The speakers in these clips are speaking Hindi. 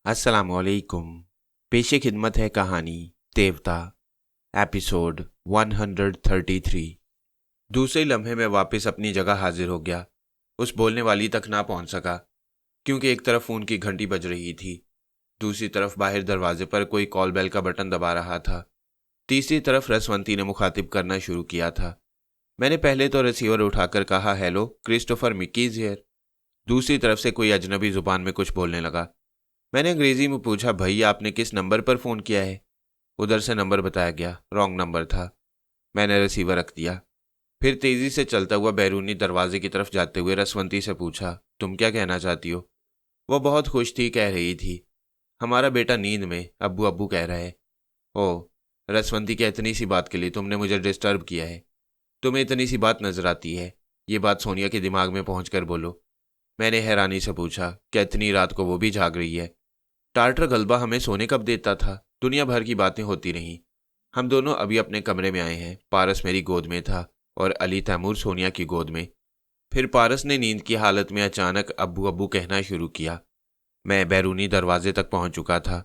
अस्सलामुअलैकुम। पेशे खिदमत है कहानी देवता, एपिसोड 133। दूसरे लम्हे में वापस अपनी जगह हाजिर हो गया। उस बोलने वाली तक ना पहुंच सका क्योंकि एक तरफ फ़ोन की घंटी बज रही थी, दूसरी तरफ बाहर दरवाजे पर कोई कॉल बेल का बटन दबा रहा था, तीसरी तरफ रसवंती ने मुखातिब करना शुरू किया था। मैंने पहले तो रिसीवर उठाकर कहा, हेलो क्रिस्टोफर मिकीज हियर। दूसरी तरफ से कोई अजनबी जुबान में कुछ बोलने लगा। मैंने अंग्रेजी में पूछा, भैया आपने किस नंबर पर फ़ोन किया है? उधर से नंबर बताया गया, रॉन्ग नंबर था। मैंने रिसीवर रख दिया। फिर तेज़ी से चलता हुआ बैरूनी दरवाजे की तरफ जाते हुए रसवंती से पूछा, तुम क्या कहना चाहती हो? वो बहुत खुश थी, कह रही थी, हमारा बेटा नींद में अब्बू अब्बू कह रहा है। ओह रसवंती, क्या इतनी सी बात के लिए तुमने मुझे डिस्टर्ब किया है? तुम्हें इतनी सी बात नजर आती है? ये बात सोनिया के दिमाग में पहुँच कर बोलो। मैंने हैरानी से पूछा, क्या इतनी रात को वो भी जाग रही है? टार्टर गलबा हमें सोने कब देता था? दुनिया भर की बातें होती रहीं। हम दोनों अभी अपने कमरे में आए हैं। पारस मेरी गोद में था और अली तैमूर सोनिया की गोद में। फिर पारस ने नींद की हालत में अचानक अब्बू अब्बू कहना शुरू किया। मैं बैरूनी दरवाजे तक पहुंच चुका था।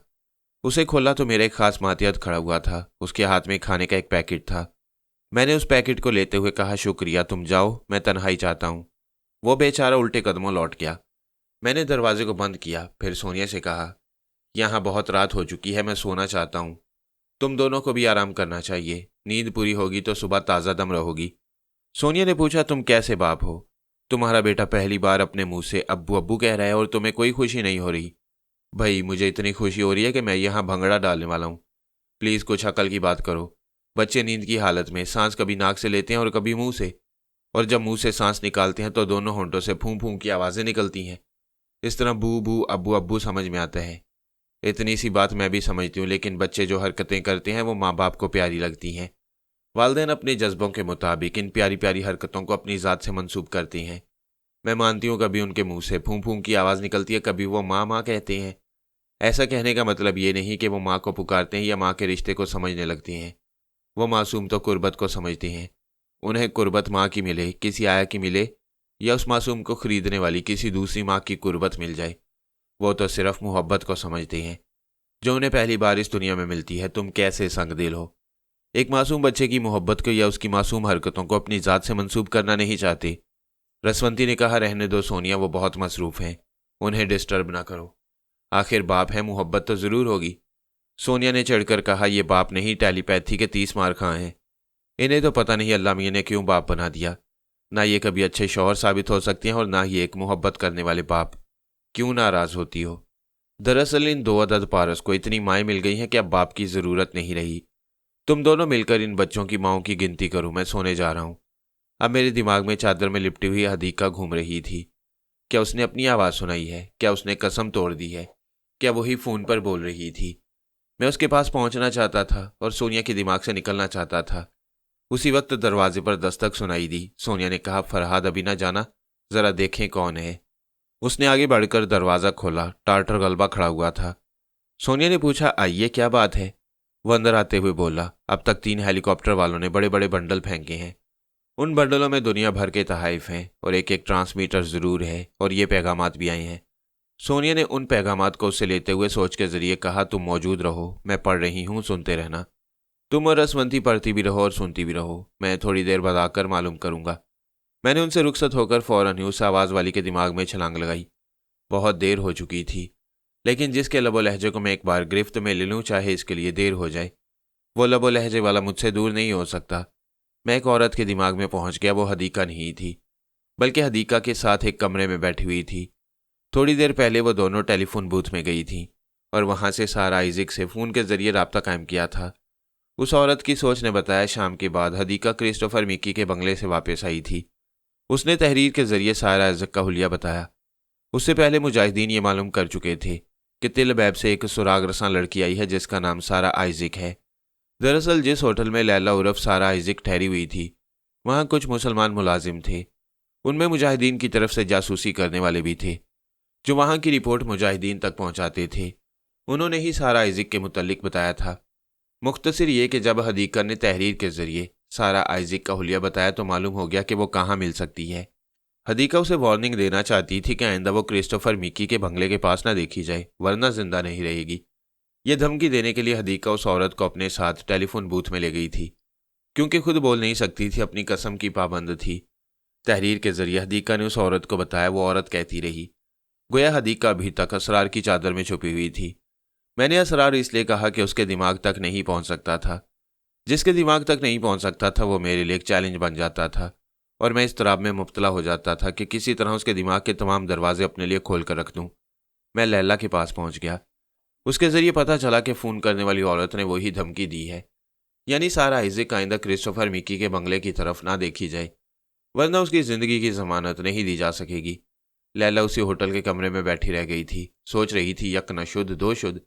उसे खोला तो मेरा एक खास मातियत खड़ा हुआ था। उसके हाथ में खाने का एक पैकेट था। मैंने उस पैकेट को लेते हुए कहा, शुक्रिया, तुम जाओ, मैं तन्हाई चाहता हूँ। वो बेचारा उल्टे कदमों लौट गया। मैंने दरवाजे को बंद किया। फिर सोनिया से कहा, यहाँ बहुत रात हो चुकी है, मैं सोना चाहता हूँ। तुम दोनों को भी आराम करना चाहिए। नींद पूरी होगी तो सुबह ताज़ा दम रहोगी। सोनिया ने पूछा, तुम कैसे बाप हो? तुम्हारा बेटा पहली बार अपने मुंह से अब्बू अब्बू कह रहा है और तुम्हें कोई खुशी नहीं हो रही? भाई मुझे इतनी खुशी हो रही है कि मैं यहाँ भंगड़ा डालने वाला हूँ। प्लीज़ कुछ अकल की बात करो। बच्चे नींद की हालत में सांस कभी नाक से लेते हैं और कभी मुंह से, और जब मुंह से सांस निकालते हैं तो दोनों होंठों से फूं फूं की आवाज़ें निकलती हैं। इस तरह बू बू अब्बू अब्बू समझ में आता है। इतनी सी बात मैं भी समझती हूँ, लेकिन बच्चे जो हरकतें करते हैं वो माँ बाप को प्यारी लगती हैं। वालिदैन अपने जज्बों के मुताबिक इन प्यारी प्यारी हरकतों को अपनी ज़ात से मंसूब करती हैं। मैं मानती हूँ कभी उनके मुंह से फूं फूं की आवाज़ निकलती है, कभी वो माँ माँ कहते हैं। ऐसा कहने का मतलब ये नहीं कि वो माँ को पुकारते हैं या माँ के रिश्ते को समझने लगती हैं। वो मासूम तो कुर्बत को समझते हैं। उन्हें कुर्बत माँ की मिले, किसी आया की मिले, या उस मासूम को खरीदने वाली किसी दूसरी माँ की कुर्बत मिल जाए, वो तो सिर्फ मोहब्बत को समझते हैं जो उन्हें पहली बार इस दुनिया में मिलती है। तुम कैसे संगदिल हो? एक मासूम बच्चे की मोहब्बत को या उसकी मासूम हरकतों को अपनी ज़ात से मंसूब करना नहीं चाहते। रसवंती ने कहा, रहने दो सोनिया, वो बहुत मसरूफ़ हैं, उन्हें डिस्टर्ब ना करो। आखिर बाप है, मोहब्बत तो ज़रूर होगी। सोनिया ने चढ़कर कहा, ये बाप नहीं, टेलीपैथी के 30 मार खां हैं। इन्हें तो पता नहीं अल्लाह मियाँ ने क्यों बाप बना दिया। ना ये कभी अच्छे शौहर साबित हो सकती हैं और ना ही एक मोहब्बत करने वाले बाप। क्यों नाराज़ होती हो? दरअसल इन दो अदद पारस को इतनी माएँ मिल गई हैं कि अब बाप की ज़रूरत नहीं रही। तुम दोनों मिलकर इन बच्चों की माँओं की गिनती करो, मैं सोने जा रहा हूँ। अब मेरे दिमाग में चादर में लिपटी हुई हदीका घूम रही थी। क्या उसने अपनी आवाज़ सुनाई है? क्या उसने कसम तोड़ दी है? क्या वही फ़ोन पर बोल रही थी? मैं उसके पास पहुंचना चाहता था और सोनिया के दिमाग से निकलना चाहता था। उसी वक्त दरवाजे पर दस्तक सुनाई दी। सोनिया ने कहा, फरहाद अभी ना जाना, ज़रा देखें कौन है। उसने आगे बढ़कर दरवाज़ा खोला। टार्टर गलबा खड़ा हुआ था। सोनिया ने पूछा, आइए, क्या बात है? वो अंदर आते हुए बोला, अब तक 3 हेलीकॉप्टर वालों ने बड़े बड़े बंडल फेंके हैं। उन बंडलों में दुनिया भर के तहाइफ हैं और एक एक ट्रांसमीटर ज़रूर है, और ये पैगामात भी आए हैं। सोनिया ने उन पैगामात को उससे लेते हुए सोच के ज़रिए कहा, तुम मौजूद रहो, मैं पढ़ रही हूँ, सुनते रहना। तुम और रसवंती पढ़ती भी रहो और सुनती भी रहो, मैं थोड़ी देर बाद आकर मालूम करूँगा। मैंने उनसे रुखसत होकर फ़ौरन ही उस आवाज़ वाली के दिमाग में छलांग लगाई। बहुत देर हो चुकी थी, लेकिन जिसके लबो लहजे को मैं एक बार गिरफ्त में ले लूँ, चाहे इसके लिए देर हो जाए, वो लबो लहजे वाला मुझसे दूर नहीं हो सकता। मैं एक औरत के दिमाग में पहुंच गया। वो हदीका नहीं थी, बल्कि हदीका के साथ एक कमरे में बैठी हुई थी। थोड़ी देर पहले वो दोनों टेलीफोन बूथ में गई थी और वहां से सारा आइजिक से फ़ोन के ज़रिए रब्ता कायम किया था। उस औरत की सोच ने बताया, शाम के बाद हदीका क्रिस्टोफर मिकी के बंगले से वापस आई थी। उसने तहरीर के ज़रिए सारा आइजिक का हुलिया बताया। उससे पहले मुजाहिदीन ये मालूम कर चुके थे कि तिल बैब से एक सुराग रसां लड़की आई है जिसका नाम सारा आइजिक है। दरअसल जिस होटल में लैला उर्फ सारा आइजिक ठहरी हुई थी, वहाँ कुछ मुसलमान मुलाजिम थे। उनमें मुजाहिदीन की तरफ से जासूसी करने वाले भी थे, जो वहाँ की रिपोर्ट मुजाहिदीन तक पहुँचाते थे। उन्होंने ही सारा आइजिक के मुतल्लिक बताया था। मुख्तसर ये कि जब हदीका ने तहरीर के ज़रिए सारा आइजिक का हुलिया बताया तो मालूम हो गया कि वो कहाँ मिल सकती है। हदीका उसे वार्निंग देना चाहती थी कि आइंदा वो क्रिस्टोफर मिकी के बंगले के पास ना देखी जाए, वरना जिंदा नहीं रहेगी। यह धमकी देने के लिए हदीका उस औरत को अपने साथ टेलीफोन बूथ में ले गई थी। क्योंकि खुद बोल नहीं सकती थी, अपनी कसम की पाबंद थी। तहरीर के जरिए हदीका ने उस औरत को बताया। वो औरत कहती रही, गोया हदीका अभी तक असरार की चादर में छुपी हुई थी। मैंने असरार इसलिए कहा कि उसके दिमाग तक नहीं पहुंच सकता था। जिसके दिमाग तक नहीं पहुंच सकता था वो मेरे लिए एक चैलेंज बन जाता था, और मैं इस तराब में मुब्तला हो जाता था कि किसी तरह उसके दिमाग के तमाम दरवाजे अपने लिए खोल कर रख दूं। मैं लैला के पास पहुंच गया। उसके जरिए पता चला कि फ़ोन करने वाली औरत ने वही धमकी दी है, यानी सारा आइज़िक आइंदा क्रिस्टोफर मिकी के बंगले की तरफ ना देखी जाए, वरना उसकी ज़िंदगी की ज़मानत नहीं दी जा सकेगी। लैला उसी होटल के कमरे में बैठी रह गई थी, सोच रही थी, यक न शुद्ध दो शुद्ध।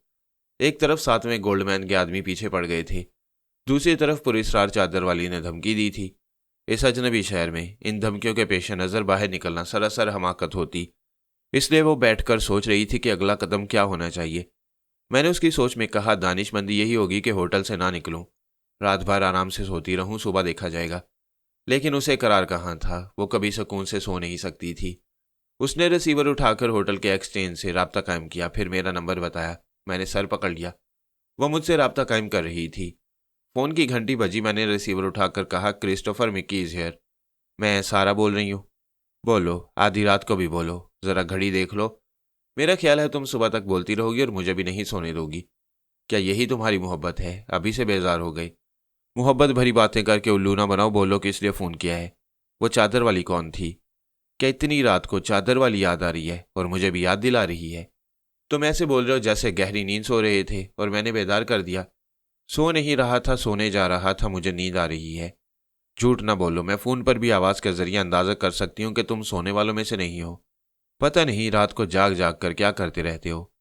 एक तरफ साथ में गोल्डमैन के आदमी पीछे पड़ गए थे, दूसरी तरफ पुरस्कार चादर वाली ने धमकी दी थी। इस अजनबी शहर में इन धमकियों के पेश नज़र बाहर निकलना सरासर हमाकत होती। इसलिए वो बैठकर सोच रही थी कि अगला कदम क्या होना चाहिए। मैंने उसकी सोच में कहा, दानिशमंदी यही होगी कि होटल से ना निकलूं, रात भर आराम से सोती रहूं, सुबह देखा जाएगा। लेकिन उसे करार कहाँ था, वो कभी सुकून से सो नहीं सकती थी। उसने रिसीवर उठाकर होटल के एक्सचेंज से रब्ता कायम किया, फिर मेरा नंबर बताया। मैंने सर पकड़ लिया। वह मुझसे रब्ता कायम कर रही थी। फ़ोन की घंटी बजी। मैंने रिसीवर उठाकर कहा, क्रिस्टोफर मिकी इज़ हियर। मैं सारा बोल रही हूँ। बोलो, आधी रात को भी बोलो, ज़रा घड़ी देख लो। मेरा ख्याल है तुम सुबह तक बोलती रहोगी और मुझे भी नहीं सोने दोगी। क्या यही तुम्हारी मोहब्बत है? अभी से बेजार हो गई। मोहब्बत भरी बातें करके उल्लू ना बनाओ, बोलो किस लिए फ़ोन किया है। वो चादर वाली कौन थी? क्या इतनी रात को चादर वाली याद आ रही है और मुझे भी याद दिला रही है? तुम ऐसे बोल रहे हो जैसे गहरी नींद सो रहे थे और मैंने बेदार कर दिया। सो नहीं रहा था, सोने जा रहा था, मुझे नींद आ रही है। झूठ ना बोलो, मैं फ़ोन पर भी आवाज़ के जरिए अंदाज़ा कर सकती हूँ कि तुम सोने वालों में से नहीं हो। पता नहीं रात को जाग जाग कर क्या करते रहते हो।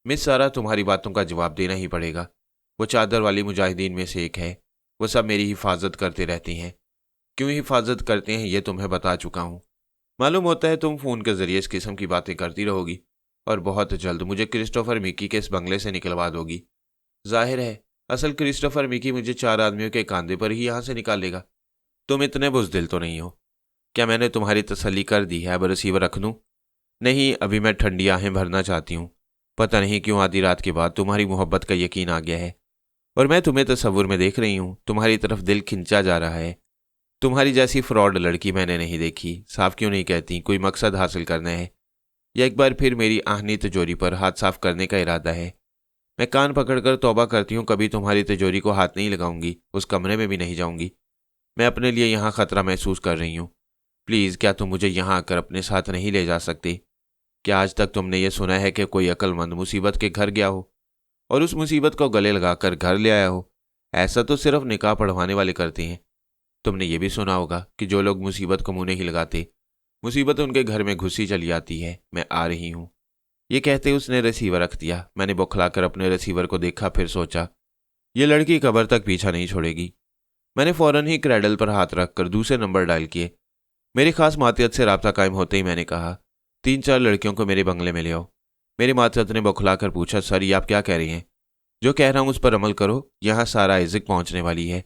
मिस सारा, तुम्हारी बातों का जवाब देना ही पड़ेगा। वो चादर वाली मुजाहिदीन में से एक है। वो सब मेरी हिफाजत करते रहती हैं। क्यों हिफाजत करते हैं ये तुम्हें बता चुका हूँ। मालूम होता है तुम फ़ोन के जरिए इस किस्म की बातें करती रहोगी और बहुत जल्द मुझे क्रिस्टोफर मिकी के इस बंगले से निकलवा दोगी। जाहिर है असल क्रिस्टोफर मिकी मुझे 4 आदमियों के कांधे पर ही यहाँ से निकालेगा। तुम इतने बुज़दिल तो नहीं हो। क्या मैंने तुम्हारी तसल्ली कर दी है? अब रिसीवर रख दूँ? नहीं, अभी मैं ठंडी आहें भरना चाहती हूँ। पता नहीं क्यों आधी रात के बाद तुम्हारी मोहब्बत का यकीन आ गया है और मैं तुम्हें तसव्वुर में देख रही हूँ। तुम्हारी तरफ दिल खिंचा जा रहा है। तुम्हारी जैसी फ्रॉड लड़की मैंने नहीं देखी। साफ क्यों नहीं कहती, कोई मकसद हासिल करना है या एक बार फिर मेरी आहनी तिजोरी पर हाथ साफ करने का इरादा है? मैं कान पकड़कर तौबा करती हूँ, कभी तुम्हारी तिजोरी को हाथ नहीं लगाऊंगी, उस कमरे में भी नहीं जाऊंगी। मैं अपने लिए यहाँ खतरा महसूस कर रही हूँ। प्लीज़, क्या तुम मुझे यहाँ आकर अपने साथ नहीं ले जा सकते? क्या आज तक तुमने ये सुना है कि कोई अक्लमंद मुसीबत के घर गया हो और उस मुसीबत को गले लगाकर घर ले आया हो? ऐसा तो सिर्फ निकाह पढ़वाने वाले करते हैं। तुमने ये भी सुना होगा कि जो लोग मुसीबत को मुंह नहीं लगाते, मुसीबत उनके घर में घुसी चली आती है। मैं आ रही हूँ। ये कहते उसने रिसीवर रख दिया। मैंने बौखलाकर अपने रिसीवर को देखा, फिर सोचा ये लड़की कब्र तक पीछा नहीं छोड़ेगी। मैंने फ़ौरन ही क्रैडल पर हाथ रखकर दूसरे नंबर डायल किए। मेरी खास मातियत से रब्ता कायम होते ही मैंने कहा, 3-4 लड़कियों को मेरे बंगले में ले आओ। मेरी मातियत ने बौखलाकर पूछा, सर ये आप क्या कह रही हैं? जो कह रहा हूँ उस पर अमल करो। यहाँ सारा आइज़िक पहुँचने वाली है।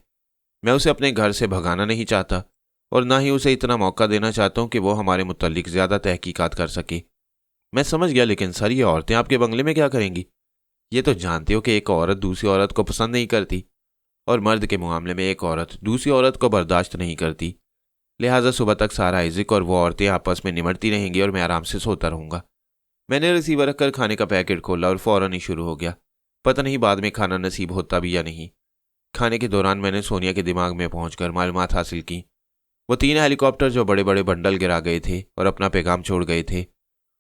मैं उसे अपने घर से भगाना नहीं चाहता और ना ही उसे इतना मौका देना चाहता हूँ कि वो हमारे मुतल्लिक ज़्यादा तहकीकात कर सके। मैं समझ गया, लेकिन सर ये औरतें आपके बंगले में क्या करेंगी? ये तो जानते हो कि एक औरत दूसरी औरत को पसंद नहीं करती और मर्द के मामले में एक औरत दूसरी औरत को बर्दाश्त नहीं करती। लिहाजा सुबह तक सारा आइज़िक और वो औरतें आपस में निमटती रहेंगी और मैं आराम से सोता रहूँगा। मैंने रिसीवर रखकर खाने का पैकेट खोला और फ़ौरन ही शुरू हो गया। पता नहीं बाद में खाना नसीब होता भी या नहीं। खाने के दौरान मैंने सोनिया के दिमाग में पहुंचकर मालूमात हासिल की। वो 3 हेलीकॉप्टर जो बड़े बड़े बंडल गिरा गए थे और अपना पैगाम छोड़ गए थे,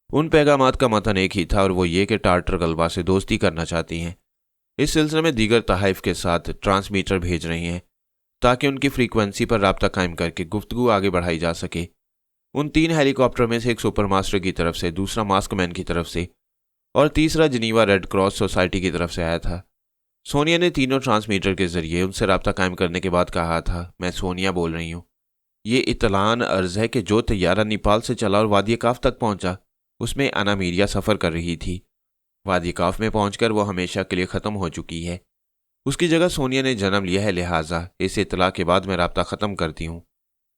उन पैगामात का मतन एक ही था और वो ये कि टार्टर गलबा से दोस्ती करना चाहती हैं। इस सिलसिले में दीगर तहाइफ के साथ ट्रांसमीटर भेज रही हैं ताकि उनकी फ्रीक्वेंसी पर रब्ता कायम करके गुफ्तगू आगे बढ़ाई जा सके। उन 3 हेलीकॉप्टर में से एक सुपर मास्टर की तरफ से, दूसरा मास्कमैन की तरफ से और तीसरा जिनीवा रेड क्रॉस सोसाइटी की तरफ से आया था। सोनिया ने तीनों ट्रांसमीटर के जरिए उनसे रब्ता कायम करने के बाद कहा था, मैं सोनिया बोल रही हूँ। ये इतलान अर्ज है कि जो तैयारा नेपाल से चला और वादी काफ तक पहुंचा, उसमें अना मीरिया सफ़र कर रही थी। वादी काफ में पहुंचकर वो हमेशा के लिए ख़त्म हो चुकी है। उसकी जगह सोनिया ने जन्म लिया है, लिहाजा इस इतला के बाद मैं रब्ता ख़त्म करती हूँ।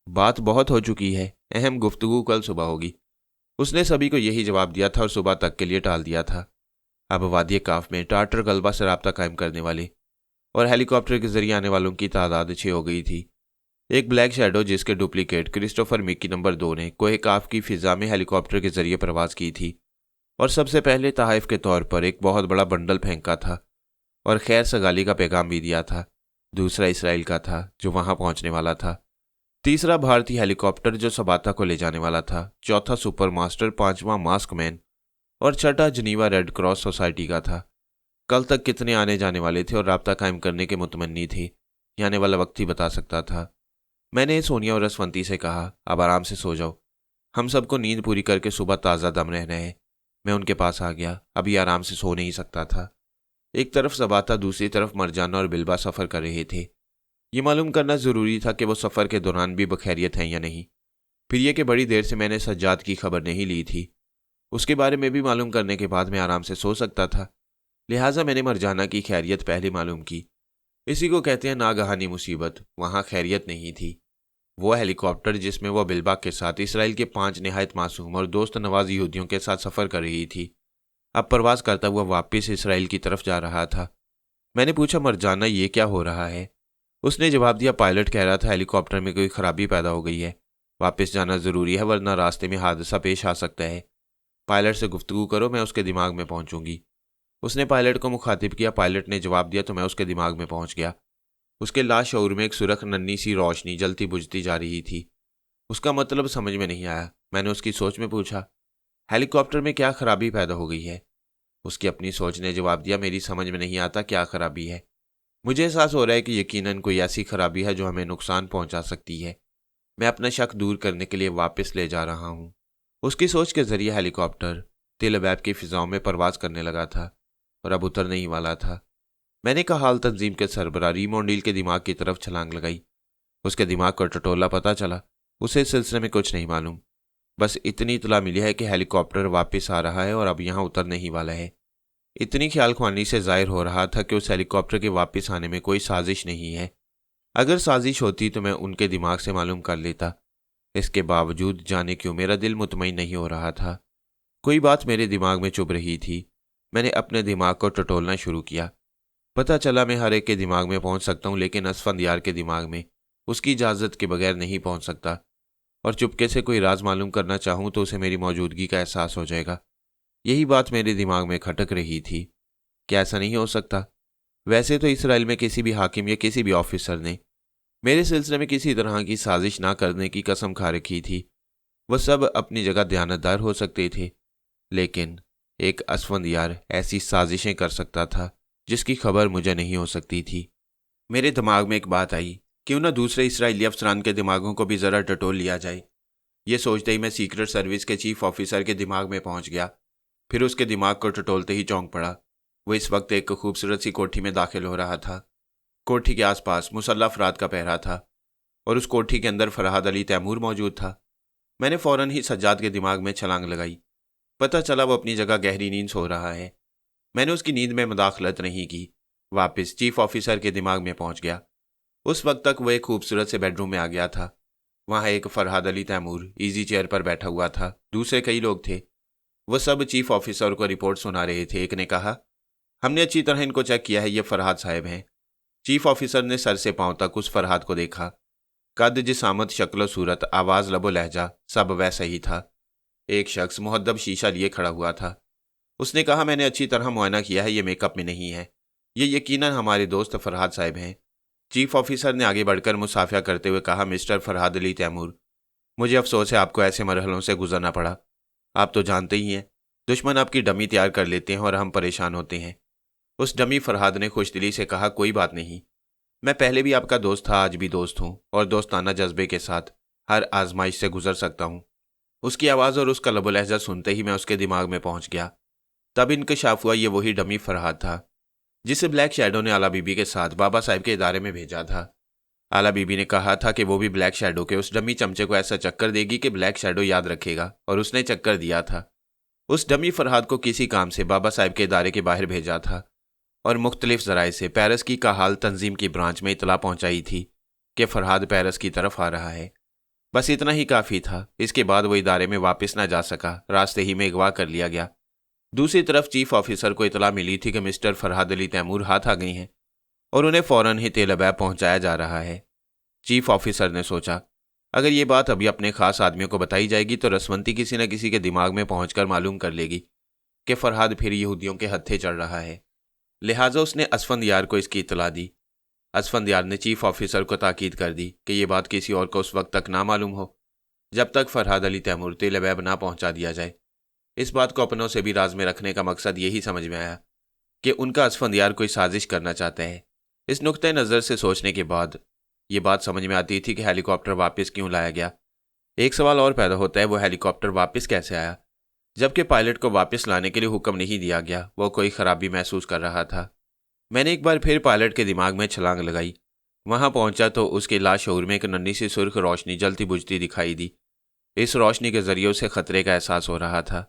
बात बहुत हो चुकी है, अहम गुफ्तगू कल सुबह होगी। उसने सभी को यही जवाब दिया था और सुबह तक के लिए टाल दिया था। अब वादी काफ में टार्टर गलबा से रब्ता कायम करने वाले और हेलीकॉप्टर के जरिए आने वालों की तादाद 6 हो गई थी। एक ब्लैक शैडो जिसके डुप्लीकेट क्रिस्टोफर मिकी नंबर 2 ने कोहे काफ की फिजा में हेलीकॉप्टर के जरिए प्रवास की थी और सबसे पहले तहाइफ के तौर पर एक बहुत बड़ा बंडल फेंका था और खैर सगाली का पैगाम भी दिया था। दूसरा इसराइल का था जो वहां पहुंचने वाला था। तीसरा भारतीय हेलीकॉप्टर जो सबाता को ले जाने वाला था। चौथा सुपर मास्टर, पांचवा मास्कमैन और छठा जनीवा रेड क्रॉस सोसाइटी का था। कल तक कितने आने जाने वाले थे और राब्ता कायम करने के मुतमन्नी थे, ये आने वाला वक्त ही बता सकता था। मैंने सोनिया और रसवंती से कहा, अब आराम से सो जाओ, हम सबको नींद पूरी करके सुबह ताज़ा दम रहना है। मैं उनके पास आ गया, अभी आराम से सो नहीं सकता था। एक तरफ सबाता, दूसरी तरफ मरजाना और बिलबा सफ़र कर रहे थे। ये मालूम करना ज़रूरी था कि वो सफ़र के दौरान भी बखैरियत हैं या नहीं। फिर ये कि बड़ी देर से मैंने सज्जाद की खबर नहीं ली थी, उसके बारे में भी मालूम करने के बाद मैं आराम से सो सकता था। लिहाजा मैंने मरजाना की खैरियत पहले मालूम की। इसी को कहते हैं नागहानी मुसीबत। वहाँ खैरियत नहीं थी। वो हेलीकॉप्टर जिसमें वो बिलबा के साथ इसराइल के 5 निहायत मासूम और दोस्त नवाज यहूदियों के साथ सफ़र कर रही थी, अब परवास करता हुआ वापस इसराइल की तरफ जा रहा था। मैंने पूछा, मरजाना ये क्या हो रहा है? उसने जवाब दिया, पायलट कह रहा था हेलीकॉप्टर में कोई खराबी पैदा हो गई है, वापस जाना ज़रूरी है वरना रास्ते में हादसा पेश आ सकता है। पायलट से गुफ्तगू करो, मैं उसके दिमाग में पहुंचूंगी। उसने पायलट को मुखातिब किया। पायलट ने जवाब दिया तो मैं उसके दिमाग में पहुंच गया। उसके लाशऊर में एक सुरख नन्ही सी रोशनी जलती बुझती जा रही थी। उसका मतलब समझ में नहीं आया। मैंने उसकी सोच में पूछा, हेलीकॉप्टर में क्या खराबी पैदा हो गई है? उसकी अपनी सोच ने जवाब दिया, मेरी समझ में नहीं आता क्या खराबी है। मुझे एहसास हो रहा है कि यकीनन कोई ऐसी खराबी है जो हमें नुकसान पहुंचा सकती है। मैं अपना शक दूर करने के लिए वापस ले जा रहा हूं। उसकी सोच के जरिए हेलीकॉप्टर तेल अबैब की फिजाओं में परवास करने लगा था और अब उतरने ही वाला था। मैंने कहाल तंजीम के सरबराह रीमोंडील के दिमाग की तरफ छलांग लगाई। उसके दिमाग को टटोला पता चला। उसे इस सिलसिले में कुछ नहीं मालूम, बस इतनी इतला मिली है कि हेलीकॉप्टर वापस आ रहा है और अब यहाँ उतरने ही वाला है। इतनी ख्याल ख्वानी से जाहिर हो रहा था कि उस हेलीकॉप्टर के वापस आने में कोई साजिश नहीं है। अगर साजिश होती तो मैं उनके दिमाग से मालूम कर लेता। इसके बावजूद जाने क्यों मेरा दिल मुतमईन नहीं हो रहा था। कोई बात मेरे दिमाग में चुभ रही थी। मैंने अपने दिमाग को टटोलना शुरू किया। पता चला मैं हर एक के दिमाग में पहुंच सकता हूं, लेकिन असफंदियार के दिमाग में उसकी इजाज़त के बगैर नहीं पहुंच सकता। और चुपके से कोई राज मालूम करना चाहूं तो उसे मेरी मौजूदगी का एहसास हो जाएगा। यही बात मेरे दिमाग में खटक रही थी। क्या ऐसा नहीं हो सकता? वैसे तो इसराइल में किसी भी हाकिम या किसी भी ऑफिसर ने मेरे सिलसिले में किसी तरह की साजिश ना करने की कसम खा रखी थी। वह सब अपनी जगह दयानतदार हो सकते थे, लेकिन एक असफंदियार ऐसी साजिशें कर सकता था जिसकी खबर मुझे नहीं हो सकती थी। मेरे दिमाग में एक बात आई, क्यों ना दूसरे इसराइली अफसरान के दिमागों को भी ज़रा टटोल लिया जाए। ये सोचते ही मैं सीक्रेट सर्विस के चीफ ऑफिसर के दिमाग में पहुंच गया। फिर उसके दिमाग को टटोलते ही चौंक पड़ा। वो इस वक्त एक खूबसूरत सी कोठी में दाखिल हो रहा था। कोठी के आसपास मुसल्लह अफराद का पहरा था और उस कोठी के अंदर फरहाद अली तैमूर मौजूद था। मैंने फ़ौरन ही सज्जाद के दिमाग में छलांग लगाई। पता चला वो अपनी जगह गहरी नींद सो रहा है। मैंने उसकी नींद में मुदाखलत नहीं की, वापस चीफ ऑफिसर के दिमाग में पहुंच गया। उस वक्त तक वह एक खूबसूरत से बेडरूम में आ गया था। वहाँ एक फरहाद अली तैमूर इजी चेयर पर बैठा हुआ था। दूसरे कई लोग थे। वह सब चीफ ऑफिसर को रिपोर्ट सुना रहे थे। एक ने कहा, हमने अच्छी तरह इनको चेक किया है, ये फरहाद साहब हैं। चीफ ऑफिसर ने सर से पांव तक उस फरहाद को देखा। कद, जिसामत, शक्ल, सूरत, आवाज़, लबो लहजा सब वैसा ही था। एक शख्स मुहद्दब शीशा लिए खड़ा हुआ था। उसने कहा, मैंने अच्छी तरह मुआयना किया है, ये मेकअप में नहीं है, ये यकीनन हमारे दोस्त फरहाद साहब हैं। चीफ ऑफिसर ने आगे बढ़कर मुसाफिया करते हुए कहा, मिस्टर फरहाद अली तैमूर, मुझे अफसोस है आपको ऐसे मरहलों से गुजरना पड़ा। आप तो जानते ही हैं, दुश्मन आपकी डमी तैयार कर लेते हैं और हम परेशान होते हैं। उस डमी फरहाद ने खुशदिली से कहा, कोई बात नहीं, मैं पहले भी आपका दोस्त था, आज भी दोस्त हूँ और दोस्ताना जज्बे के साथ हर आजमाइश से गुजर सकता हूँ। उसकी आवाज़ और उसका लबो लहजा सुनते ही मैं उसके दिमाग में पहुँच गया। तब इंकशाफ हुआ ये वही डमी फरहाद था जिसे ब्लैक शैडो ने आला बीबी के साथ बाबा साहब के इदारे में भेजा था। आला बीबी ने कहा था कि वो भी ब्लैक शैडो के उस डमी चमचे को ऐसा चक्कर देगी कि ब्लैक शैडो याद रखेगा, और उसने चक्कर दिया था। उस डमी फरहाद को किसी काम से बाबा साहब के इदारे के बाहर भेजा था और मुख्तलिफ ज़राए से पेरिस की कहाल तंजीम की ब्रांच में इतला पहुंचाई थी कि फरहाद पेरिस की तरफ आ रहा है। बस इतना ही काफ़ी था। इसके बाद वो इदारे में वापस न जा सका, रास्ते ही में अगवा कर लिया गया। दूसरी तरफ चीफ ऑफिसर को इतला मिली थी कि मिस्टर फरहाद अली तैमूर हाथ आ गई हैं और उन्हें फ़ौरन ही तेल अबैब पहुंचाया जा रहा है। चीफ ऑफिसर ने सोचा, अगर ये बात अभी अपने खास आदमियों को बताई जाएगी तो रसवंती किसी न किसी के दिमाग में पहुंचकर मालूम कर लेगी कि फरहाद फिर यहूदियों के हत्थे चढ़ रहा है। लिहाजा उसने असफंदियार को इसकी इतला दी। असफंदियार ने चीफ ऑफिसर को ताकीद कर दी कि ये बात किसी और को उस वक्त तक ना मालूम हो जब तक फरहाद अली तैमूर तेल अबैब ना पहुंचा दिया जाए। इस बात को अपनों से भी राज में रखने का मकसद यही समझ में आया कि उनका असफंदियार कोई साजिश करना चाहता है। इस नुक्ते नज़र से सोचने के बाद ये बात समझ में आती थी कि हेलीकॉप्टर वापस क्यों लाया गया। एक सवाल और पैदा होता है, वो हेलीकॉप्टर वापस कैसे आया जबकि पायलट को वापस लाने के लिए हुक्म नहीं दिया गया। वो कोई खराबी महसूस कर रहा था। मैंने एक बार फिर पायलट के दिमाग में छलांग लगाई। वहां पहुंचा तो उसके लाशऊर में एक नन्ही सी सुर्ख रोशनी जलती बुझती दिखाई दी। इस रोशनी के जरिए उसे खतरे का एहसास हो रहा था।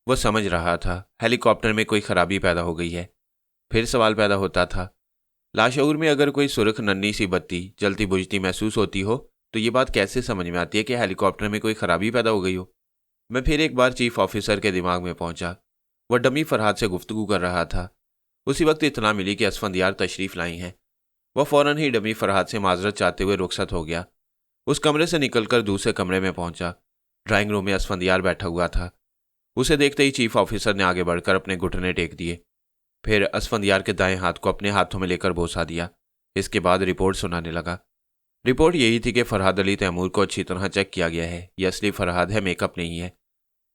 वो समझ रहा था हेलीकॉप्टर में कोई खराबी पैदा हो गई है। फिर सवाल पैदा होता था, लाशऊर में अगर कोई सुर्ख नन्ही सी बत्ती जलती बुझती महसूस होती हो तो ये बात कैसे समझ में आती है कि हेलीकॉप्टर में कोई खराबी पैदा हो गई हो। मैं फिर एक बार चीफ ऑफिसर के दिमाग में पहुंचा। वह डमी फरहाद से गुफ्तगू कर रहा था। उसी वक्त इतना मिली कि असफंदियार तशरीफ़ लाई हैं। वह फ़ौरन ही डमी फरहाद से माजरत चाहते हुए रुखसत हो गया। उस कमरे से निकलकर दूसरे कमरे में पहुंचा। ड्राइंग रूम में असफंदियार बैठा हुआ था। उसे देखते ही चीफ ऑफिसर ने आगे बढ़कर अपने घुटने टेक दिए। फिर असफंदियार के दाएं हाथ को अपने हाथों में लेकर बोसा दिया। इसके बाद रिपोर्ट सुनाने लगा। रिपोर्ट यही थी कि फरहाद अली तैमूर को अच्छी तरह चेक किया गया है। यह असली फरहाद है, मेकअप नहीं है।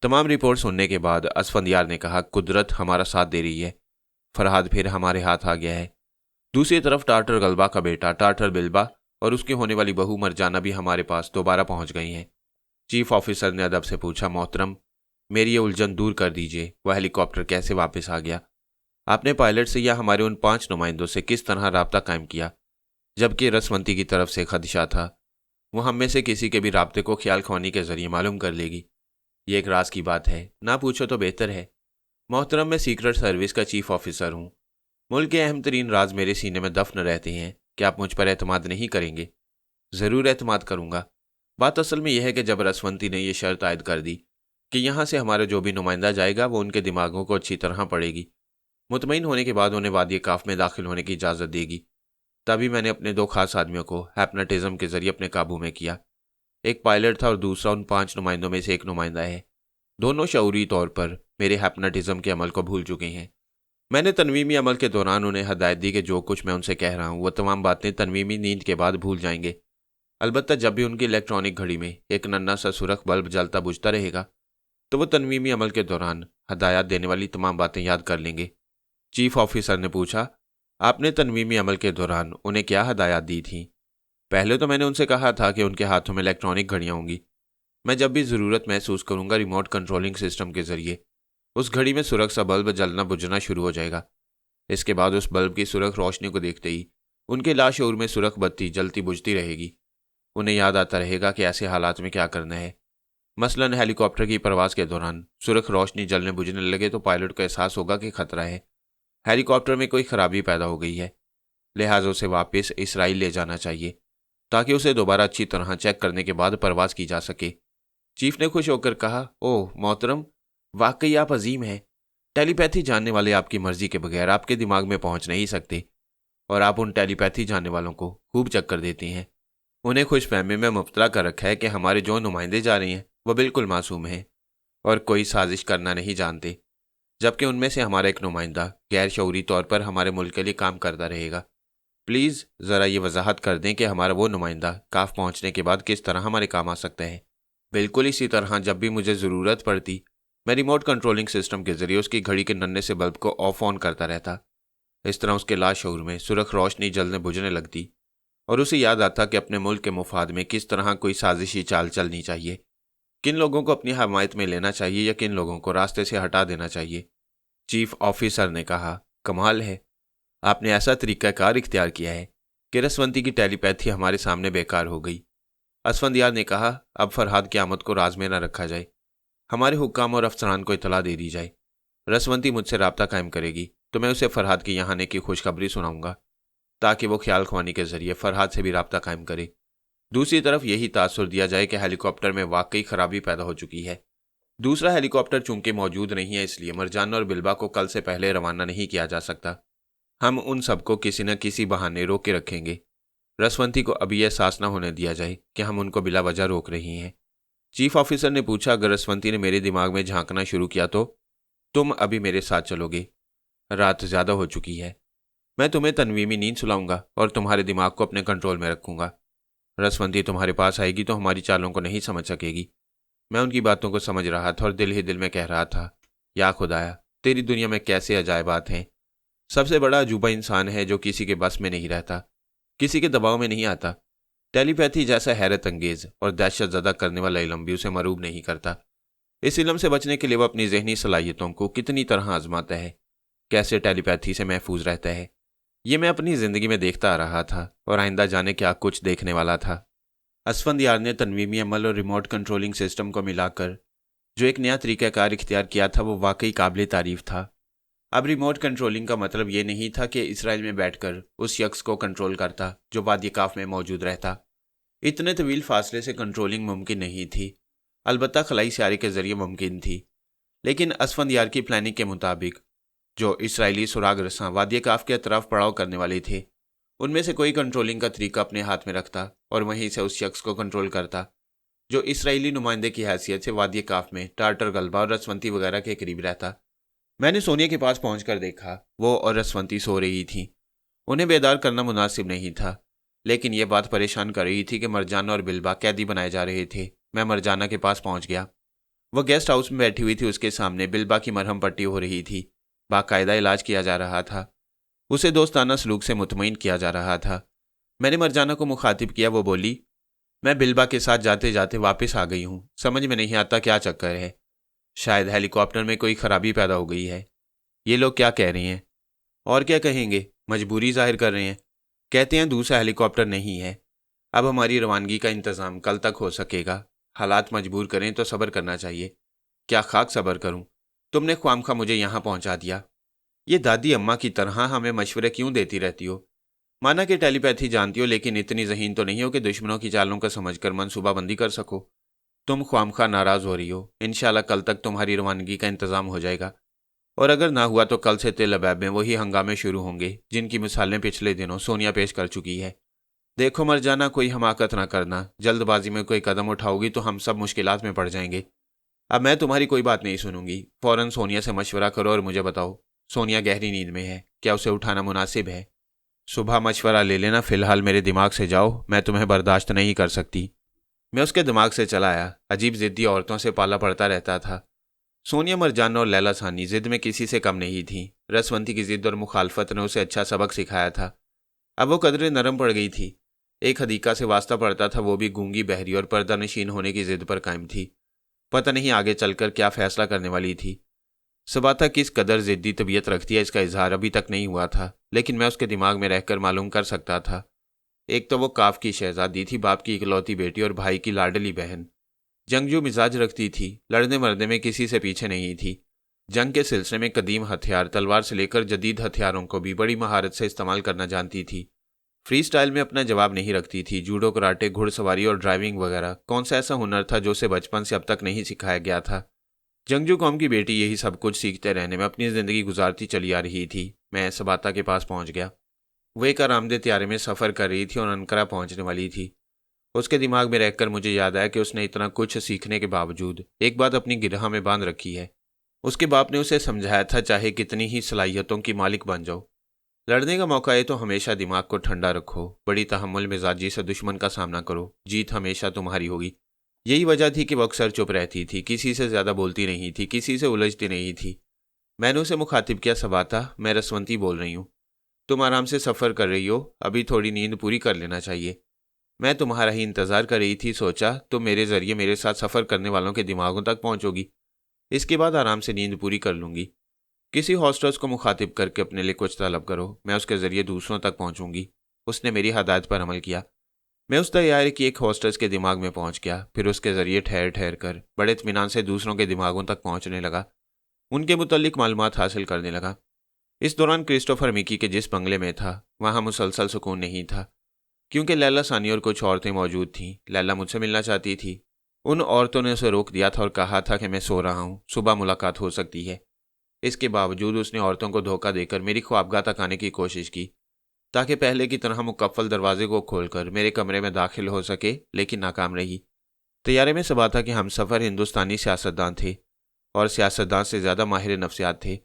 तमाम रिपोर्ट सुनने के बाद असफंदियार ने कहा, कुदरत हमारा साथ दे रही है, फरहाद फिर हमारे हाथ आ गया है। दूसरी तरफ टाटर गलबा का बेटा टाटर बिल्बा और उसकी होने वाली बहू मरजाना भी हमारे पास दोबारा पहुंच गई हैं। चीफ ऑफिसर ने अदब से पूछा, मोहतरम मेरी ये उलझन दूर कर दीजिए, वह हेलीकॉप्टर कैसे वापस आ गया? आपने पायलट से या हमारे उन 5 नुमाइंदों से किस तरह राब्ता कायम किया जबकि रसवंती की तरफ से खदशा था वो हम में से किसी के भी राब्ते को ख्याल ख्वानी के जरिए मालूम कर लेगी? ये एक राज की बात है, ना पूछो तो बेहतर है। मोहतरम मैं सीक्रेट सर्विस का चीफ ऑफिसर हूँ। मुल्क के अहम तरीन राज मेरे सीने में दफन रहते हैं। क्या आप मुझ पर एतमाद नहीं करेंगे? ज़रूर एतमाद करूँगा। बात असल में यह है कि जब रसवंती ने यह शर्त आयद कर दी कि यहाँ से हमारा जो भी नुमाइंदा जाएगा वो उनके दिमागों को अच्छी तरह पड़ेगी, मुतमईन होने के बाद उन्हें वादी काफ में दाखिल होने की इजाज़त देगी, तभी मैंने अपने 2 खास आदमियों को हैप्नोटिज्म के जरिए अपने काबू में किया। एक पायलट था और दूसरा उन 5 नुमाइंदों में से एक नुमाइंदा है। दोनों शऊरी तौर पर मेरे हैप्नोटिज्म के अमल को भूल चुके हैं। मैंने तनवीमी अमल के दौरान उन्हें हदायत दी कि जो कुछ मैं उनसे कह रहा हूँ वह तमाम बातें तनवीमी नींद के बाद भूल जाएंगे। अलबत्ता जब भी उनकी इलेक्ट्रॉनिक घड़ी में एक नन्हा सा सुरख बल्ब जलता बुझता रहेगा तो वो तनवीमी अमल के दौरान हदायत देने वाली तमाम बातें याद कर लेंगे। चीफ ऑफिसर ने पूछा, आपने तनवीमी अमल के दौरान उन्हें क्या हदायत दी थी? पहले तो मैंने उनसे कहा था कि उनके हाथों में इलेक्ट्रॉनिक घड़ियाँ होंगी। मैं जब भी ज़रूरत महसूस करूँगा रिमोट कंट्रोलिंग सिस्टम के ज़रिए उस घड़ी में सुरख सा बल्ब जलना बुझना शुरू हो जाएगा। इसके बाद उस बल्ब की सुरख रोशनी को देखते ही उनके लाशऊर में सुरख बत्ती जलती बुझती रहेगी। उन्हें याद आता रहेगा कि ऐसे हालात में क्या करना है। मसलन हेलीकॉप्टर की परवाज़ के दौरान सुरख रोशनी जलने बुझने लगे तो पायलट को एहसास होगा कि खतरा है, हेलीकॉप्टर में कोई खराबी पैदा हो गई है, लिहाजा उसे वापस इसराइल ले जाना चाहिए ताकि उसे दोबारा अच्छी तरह चेक करने के बाद परवाज़ की जा सके। चीफ ने खुश होकर कहा, ओह मोहतरम, वाकई आप अजीम हैं। टेलीपैथी जानने वाले आपकी मर्जी के बगैर आपके दिमाग में पहुंच नहीं सकते और आप उन टेलीपैथी जानने वालों को खूब चक्कर देती हैं। उन्हें खुशफहमी में मुब्तला कर रखा है कि हमारे जो नुमाइंदे जा रहे हैं वह बिल्कुल मासूम हैं और कोई साजिश करना नहीं जानते, जबकि उनमें से हमारा एक नुमाइंदा गैर शऊरी तौर पर हमारे मुल्क के लिए काम करता रहेगा। प्लीज़ ज़रा ये वजाहत कर दें कि हमारा वो नुमाइंदा काफ पहुंचने के बाद किस तरह हमारे काम आ सकता है। बिल्कुल इसी तरह जब भी मुझे ज़रूरत पड़ती मैं रिमोट कंट्रोलिंग सिस्टम के जरिए उसकी घड़ी के नन्हे से बल्ब को ऑफ ऑन करता रहता। इस तरह उसके लाशऊर में सुरख रोशनी जलने बुझने लगती और उसे याद आता कि अपने मुल्क के मुफाद में किस तरह कोई साजिशी चाल चलनी चाहिए, किन लोगों को अपनी हमायत में लेना चाहिए या किन लोगों को रास्ते से हटा देना चाहिए। चीफ ऑफिसर ने कहा, कमाल है, आपने ऐसा तरीक़ाकार इख्तियार किया है कि रसवंती की टेलीपैथी हमारे सामने बेकार हो गई। असफंदियार ने कहा, अब फरहाद की आमद को राज में न रखा जाए, हमारे हुक्काम और अफसरान को इतला दे दी जाए। रसवंती मुझसे राब्ता कायम करेगी तो मैं उसे फरहाद के यहाँ आने की खुशखबरी सुनाऊंगा ताकि वो ख्याल ख्वानी के जरिए फरहाद से भी राब्ता कायम करे। दूसरी तरफ यही तासुर दिया जाए कि हेलीकॉप्टर में वाकई खराबी पैदा हो चुकी है। दूसरा हेलीकॉप्टर चूंकि मौजूद नहीं है, इसलिए मरजाना और बिल्बा को कल से पहले रवाना नहीं किया जा सकता। हम उन सबको किसी न किसी बहाने रोक के रखेंगे। रसवंती को अभी यह एहसास न होने दिया जाए कि हम उनको बिला वजह रोक रही हैं। चीफ ऑफिसर ने पूछा, अगर रसवंती ने मेरे दिमाग में झांकना शुरू किया तो? तुम अभी मेरे साथ चलोगे। रात ज्यादा हो चुकी है। मैं तुम्हें तनवीमी नींद सुलाऊंगा और तुम्हारे दिमाग को अपने कंट्रोल में रखूंगा। रसवंती तुम्हारे पास आएगी तो हमारी चालों को नहीं समझ सकेगी। मैं उनकी बातों को समझ रहा था और दिल ही दिल में कह रहा था, या खुदाया, तेरी दुनिया में कैसे अजायबात हैं। सबसे बड़ा अजूबा इंसान है जो किसी के बस में नहीं रहता, किसी के दबाव में नहीं आता। टेलीपैथी जैसा हैरत अंगेज और दहशत ज़दा करने वाला इल्म भी उसे मरूब नहीं करता। इस इल्म से बचने के लिए वो अपनी जहनी सलाहियतों को कितनी तरह आजमाता है, कैसे टेलीपैथी से महफूज रहता है। ये मैं अपनी ज़िंदगी में देखता आ रहा था और आइंदा जाने क्या कुछ देखने वाला था। असफंदियार ने तनवीमी अमल और रिमोट कंट्रोलिंग सिस्टम को मिलाकर जो एक नया तरीक़ाकार इख्तियार किया था, वो वाकई काबिल तारीफ था। अब रिमोट कंट्रोलिंग का मतलब ये नहीं था कि इसराइल में बैठकर उस शख्स को कंट्रोल करता जो वादी काफ में मौजूद रहता। इतने तवील फासले से कंट्रोलिंग मुमकिन नहीं थी, अलबत्ता खलाई सियारी के जरिए मुमकिन थी। लेकिन असफंदियार की प्लानिंग के मुताबिक जो इसराइली सुराग रसां वादी काफ के अतराफ पड़ाव करने वाले थे, उनमें से कोई कंट्रोलिंग का तरीका अपने हाथ में रखता और वहीं से उस शख्स को कंट्रोल करता जो इसराइली नुमाइंदे की हैसियत से वादी काफ में टार्टर गलबा और रसवंती वगैरह के करीब रहता। मैंने सोनिया के पास पहुंचकर देखा, वो और रसवंती सो रही थी। उन्हें बेदार करना मुनासिब नहीं था, लेकिन यह बात परेशान कर रही थी कि मरजाना और बिल्बा कैदी बनाए जा रहे थे। मैं मरजाना के पास पहुंच गया। वह गेस्ट हाउस में बैठी हुई थी। उसके सामने बिल्बा की मरहम पट्टी हो रही थी, बाकायदा इलाज किया जा रहा था। उसे दोस्ताना सलूक से मुतमईन किया जा रहा था। मैंने मरजाना को मुखातिब किया। वो बोली, मैं बिल्बा के साथ जाते जाते वापस आ गई हूँ। समझ में नहीं आता क्या चक्कर है। शायद हेलीकॉप्टर में कोई खराबी पैदा हो गई है। ये लोग क्या कह रहे हैं? और क्या कहेंगे, मजबूरी जाहिर कर रहे हैं। कहते हैं दूसरा हेलीकॉप्टर नहीं है। अब हमारी रवानगी का इंतज़ाम कल तक हो सकेगा। हालात मजबूर करें तो सब्र करना चाहिए। क्या खाक सब्र करूं? तुमने ख्वामखा मुझे यहाँ पहुँचा दिया। ये दादी अम्मा की तरह हमें मशवरे क्यों देती रहती हो? माना कि टेलीपैथी जानती हो, लेकिन इतनी जहीन तो नहीं हो कि दुश्मनों की चालों को समझकर मनसूबाबंदी कर सको। तुम ख्वामखा नाराज़ हो रही हो। इंशाल्लाह कल तक तुम्हारी रवानगी का इंतज़ाम हो जाएगा, और अगर ना हुआ तो कल से तेल अबैब में वही हंगामे शुरू होंगे जिनकी मिसालें पिछले दिनों सोनिया पेश कर चुकी है। देखो मरजाना, कोई हमाकत ना करना। जल्दबाजी में कोई कदम उठाओगी तो हम सब मुश्किलात में पड़ जाएंगे। अब मैं तुम्हारी कोई बात नहीं सुनूंगी। फ़ौरन सोनिया से मशवरा करो और मुझे बताओ, सोनिया गहरी नींद में है, क्या उसे उठाना मुनासिब है? सुबह मशवरा ले लेना, फ़िलहाल मेरे दिमाग से जाओ। मैं तुम्हें बर्दाश्त नहीं कर सकती। मैं उसके दिमाग से चला आया। अजीब ज़िद्दी औरतों से पाला पड़ता रहता था। सोनिया, मरजाना और लैला सानी ज़िद में किसी से कम नहीं थी। रसवंती की ज़िद और मुखालफत ने उसे अच्छा सबक सिखाया था। अब वो कदरें नरम पड़ गई थी। एक हदीका से वास्ता पड़ता था, वो भी गूंगी, बहरी और पर्दा नशीन होने की ज़िद पर कायम थी। पता नहीं आगे चलकर क्या फ़ैसला करने वाली थी। सबाता किस कदर ज़िद्दी तबीयत रखती है, इसका इजहार अभी तक नहीं हुआ था, लेकिन मैं उसके दिमाग में रहकर मालूम कर सकता था। एक तो वो काफ की शहजादी थी, बाप की इकलौती बेटी और भाई की लाडली बहन। जंगजू मिजाज रखती थी, लड़ने मरने में किसी से पीछे नहीं थी। जंग के सिलसिले में कदीम हथियार, तलवार से लेकर जदीद हथियारों को भी बड़ी महारत से इस्तेमाल करना जानती थी। फ्री स्टाइल में अपना जवाब नहीं रखती थी। जूडो, कराटे, घुड़सवारी और ड्राइविंग वगैरह कौन सा ऐसा हुनर था जो उसे बचपन से अब तक नहीं सिखाया गया था। जंगजू कौम की बेटी यही सब कुछ सीखते रहने में अपनी ज़िंदगी गुजारती चली आ रही थी। मैं सबाता के पास पहुंच गया। वो एक आरामदेह त्यारे में सफ़र कर रही थी और अनकरा पहुंचने वाली थी। उसके दिमाग में रहकर मुझे याद आया कि उसने इतना कुछ सीखने के बावजूद एक बात अपनी गिरह में बांध रखी है। उसके बाप ने उसे समझाया था, चाहे कितनी ही सलाहियतों की मालिक बन जाओ, लड़ने का मौका है तो हमेशा दिमाग को ठंडा रखो, बड़ी तहम्मुल मिजाजी से दुश्मन का सामना करो, जीत हमेशा तुम्हारी होगी। यही वजह थी कि वो अक्सर चुप रहती थी, किसी से ज़्यादा बोलती नहीं थी, किसी से उलझती नहीं थी। मैंने उसे मुखातिब किया, सबाता, मैं रसवंती बोल रही हूँ। तुम आराम से सफ़र कर रही हो, अभी थोड़ी नींद पूरी कर लेना चाहिए। मैं तुम्हारा ही इंतज़ार कर रही थी, सोचा तुम मेरे ज़रिए मेरे साथ सफ़र करने वालों के दिमागों तक पहुँचोगी। इसके बाद आराम से नींद पूरी कर लूँगी। किसी हॉस्टस को मुखातिब करके अपने लिए कुछ तलब करो, मैं उसके ज़रिए दूसरों तक पहुँचूँगी। उसने मेरी हदायत पर अमल किया। मैं उस तैयारी की एक हॉस्टस के दिमाग में पहुँच गया, फिर उसके ज़रिए ठहर ठहर कर बड़े इत्मीनान से दूसरों के दिमागों तक पहुँचने लगा, उनके मुतल्लिक मालूमात हासिल करने लगा। इस दौरान क्रिस्टोफर मिकी के जिस बंगले में था, वहाँ मुसलसल सुकून नहीं था। क्योंकि लैला सानी और कुछ औरतें मौजूद थीं। लैला मुझसे मिलना चाहती थी। उन औरतों ने उसे रोक दिया था और कहा था कि मैं सो रहा हूँ, सुबह मुलाकात हो सकती है। इसके बावजूद उसने औरतों को धोखा देकर मेरी ख्वाबगाह तक आने की कोशिश की, ताकि पहले की तरह मुकफ्फल दरवाजे को खोलकर मेरे कमरे में दाखिल हो सके, लेकिन नाकाम रही। तैयारे में सबा था कि हम सफ़र हिंदुस्तानी सियासतदान थे, और सियासतदान से ज़्यादा माहिर नफ्सियात थे।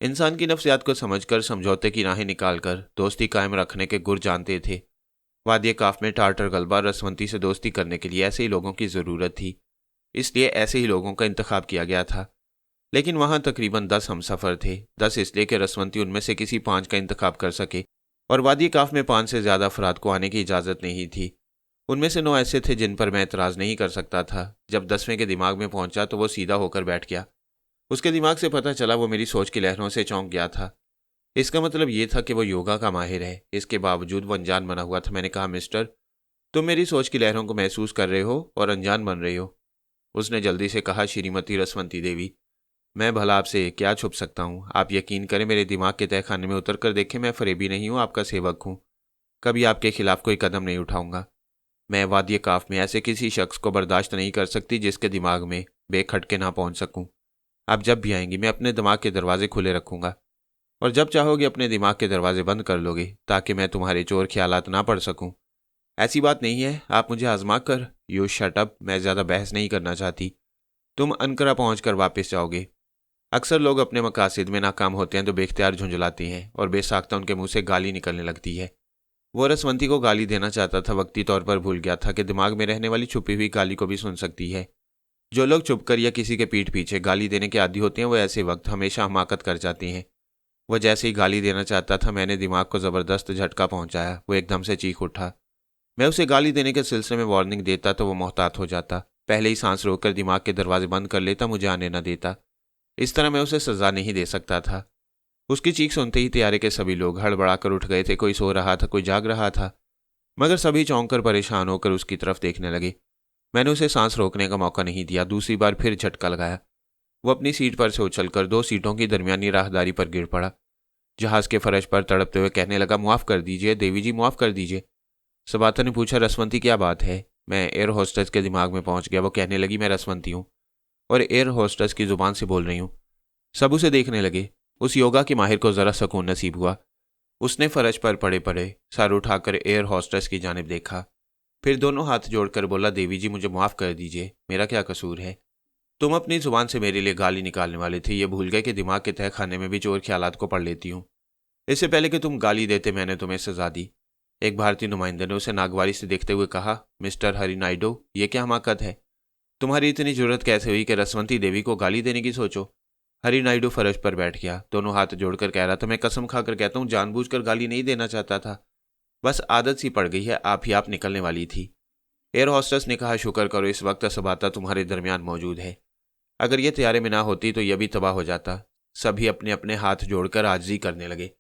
इंसान की नफ्सियात को समझकर समझौते की राहें निकालकर दोस्ती कायम रखने के गुर जानते थे। वादिय काफ में टार्टर गलबा रसवंती से दोस्ती करने के लिए ऐसे ही लोगों की ज़रूरत थी, इसलिए ऐसे ही लोगों का इंतखाब किया गया था। लेकिन वहाँ तकरीबन 10 हम सफ़र थे, 10 इसलिए कि रसवंती उनमें से किसी 5 का इंतखाब कर सके, और वादी काफ में 5 से ज़्यादा अफराद को आने की इजाज़त नहीं थी। उनमें से 9 ऐसे थे जिन पर मैं एतराज़ नहीं कर सकता था। जब 10वें के दिमाग में पहुंचा तो वो सीधा होकर बैठ गया। उसके दिमाग से पता चला वो मेरी सोच की लहरों से चौंक गया था। इसका मतलब ये था कि वो योगा का माहिर है। इसके बावजूद वो अनजान बना हुआ था। मैंने कहा, मिस्टर, तुम मेरी सोच की लहरों को महसूस कर रहे हो और अनजान बन रहे हो। उसने जल्दी से कहा, श्रीमती रसवंती देवी, मैं भला आपसे क्या छुप सकता हूँ। आप यकीन करें, मेरे दिमाग के तहखाने में उतर कर देखें, मैं फरेबी नहीं हूँ, आपका सेवक हूँ। कभी आपके खिलाफ कोई कदम नहीं उठाऊंगा। मैं वादिय काफ में ऐसे किसी शख्स को बर्दाश्त नहीं कर सकती जिसके दिमाग में बेखटके ना पहुंच सकूं। आप जब भी आएंगी मैं अपने दिमाग के दरवाजे खुले रखूंगा, और जब चाहोगे अपने दिमाग के दरवाजे बंद कर लोगे, ताकि मैं तुम्हारे चोर ख्यालात ना पढ़ सकूं। ऐसी बात नहीं है, आप मुझे आजमा कर। यू शट अप, मैं ज़्यादा बहस नहीं करना चाहती। तुम अनकरा पहुँच कर वापस जाओगे। अक्सर लोग अपने मकासद में नाकाम होते हैं तो बेख्तियार झुंझलाते हैं और बेसाख्ता उनके मुंह से गाली निकलने लगती है। वो रसवंती को गाली देना चाहता था, वक्ती तौर पर भूल गया था कि दिमाग में रहने वाली छुपी हुई गाली को भी सुन सकती है। जो लोग चुपकर या किसी के पीठ पीछे गाली देने के आदी होते हैं, वो ऐसे वक्त हमेशा हमाकत कर जाते हैं। वह जैसे ही गाली देना चाहता था, मैंने दिमाग को ज़बरदस्त झटका पहुंचाया। वो एकदम से चीख उठा। मैं उसे गाली देने के सिलसिले में वार्निंग देता तो वो मोहतात हो जाता, पहले ही सांस रोककर दिमाग के दरवाजे बंद कर लेता, मुझे आने न देता। इस तरह मैं उसे सजा नहीं दे सकता था। उसकी चीख सुनते ही तैयारे के सभी लोग हड़बड़ाकर उठ गए थे। कोई सो रहा था, कोई जाग रहा था, मगर सभी चौंक कर परेशान होकर उसकी तरफ देखने लगे। मैंने उसे सांस रोकने का मौका नहीं दिया। दूसरी बार फिर झटका लगाया। वो अपनी सीट पर से उछलकर 2 सीटों की दरमियानी राहदारी पर गिर पड़ा। जहाज के फर्श पर तड़पते हुए कहने लगा, मुआफ़ कर दीजिए देवी जी, मुआफ़ कर दीजिए। सबाता ने पूछा, रसवंती क्या बात है? मैं एयर होस्टेस के दिमाग में पहुंच गया। वो कहने लगी, मैं रसवंती हूँ और एयर होस्टेस की ज़ुबान से बोल रही हूँ। सब उसे देखने लगे। उस योगा के माहिर को ज़रा सुकून नसीब हुआ। उसने फर्श पर पड़े पड़े सर उठाकर एयर होस्टेस की जानिब देखा, फिर दोनों हाथ जोड़कर बोला, देवी जी, मुझे माफ़ कर दीजिए, मेरा क्या कसूर है? तुम अपनी ज़ुबान से मेरे लिए गाली निकालने वाले थे। ये भूल गए कि दिमाग के तह खाने में भी चोर ख्यालात को पढ़ लेती हूँ। इससे पहले कि तुम गाली देते मैंने तुम्हें सजा दी। एक भारतीय नुमाइंदे ने उसे नागवारी से देखते हुए कहा, मिस्टर हरी नायडू, ये क्या हमाकत है? तुम्हारी इतनी जरूरत कैसे हुई कि रसवंती देवी को गाली देने की सोचो? हरी नायडू फर्श पर बैठ गया, दोनों हाथ जोड़कर कह रहा था, मैं कसम खाकर कहता हूँ, जानबूझकर गाली नहीं देना चाहता था। बस आदत सी पड़ गई है, आप ही आप निकलने वाली थी। एयर हॉस्टेस ने कहा, शुक्र करो इस वक्त सबाता तुम्हारे दरमियान मौजूद है। अगर ये तैयारे में ना होती तो यह भी तबाह हो जाता। सभी अपने अपने हाथ जोड़कर आजिज़ी करने लगे,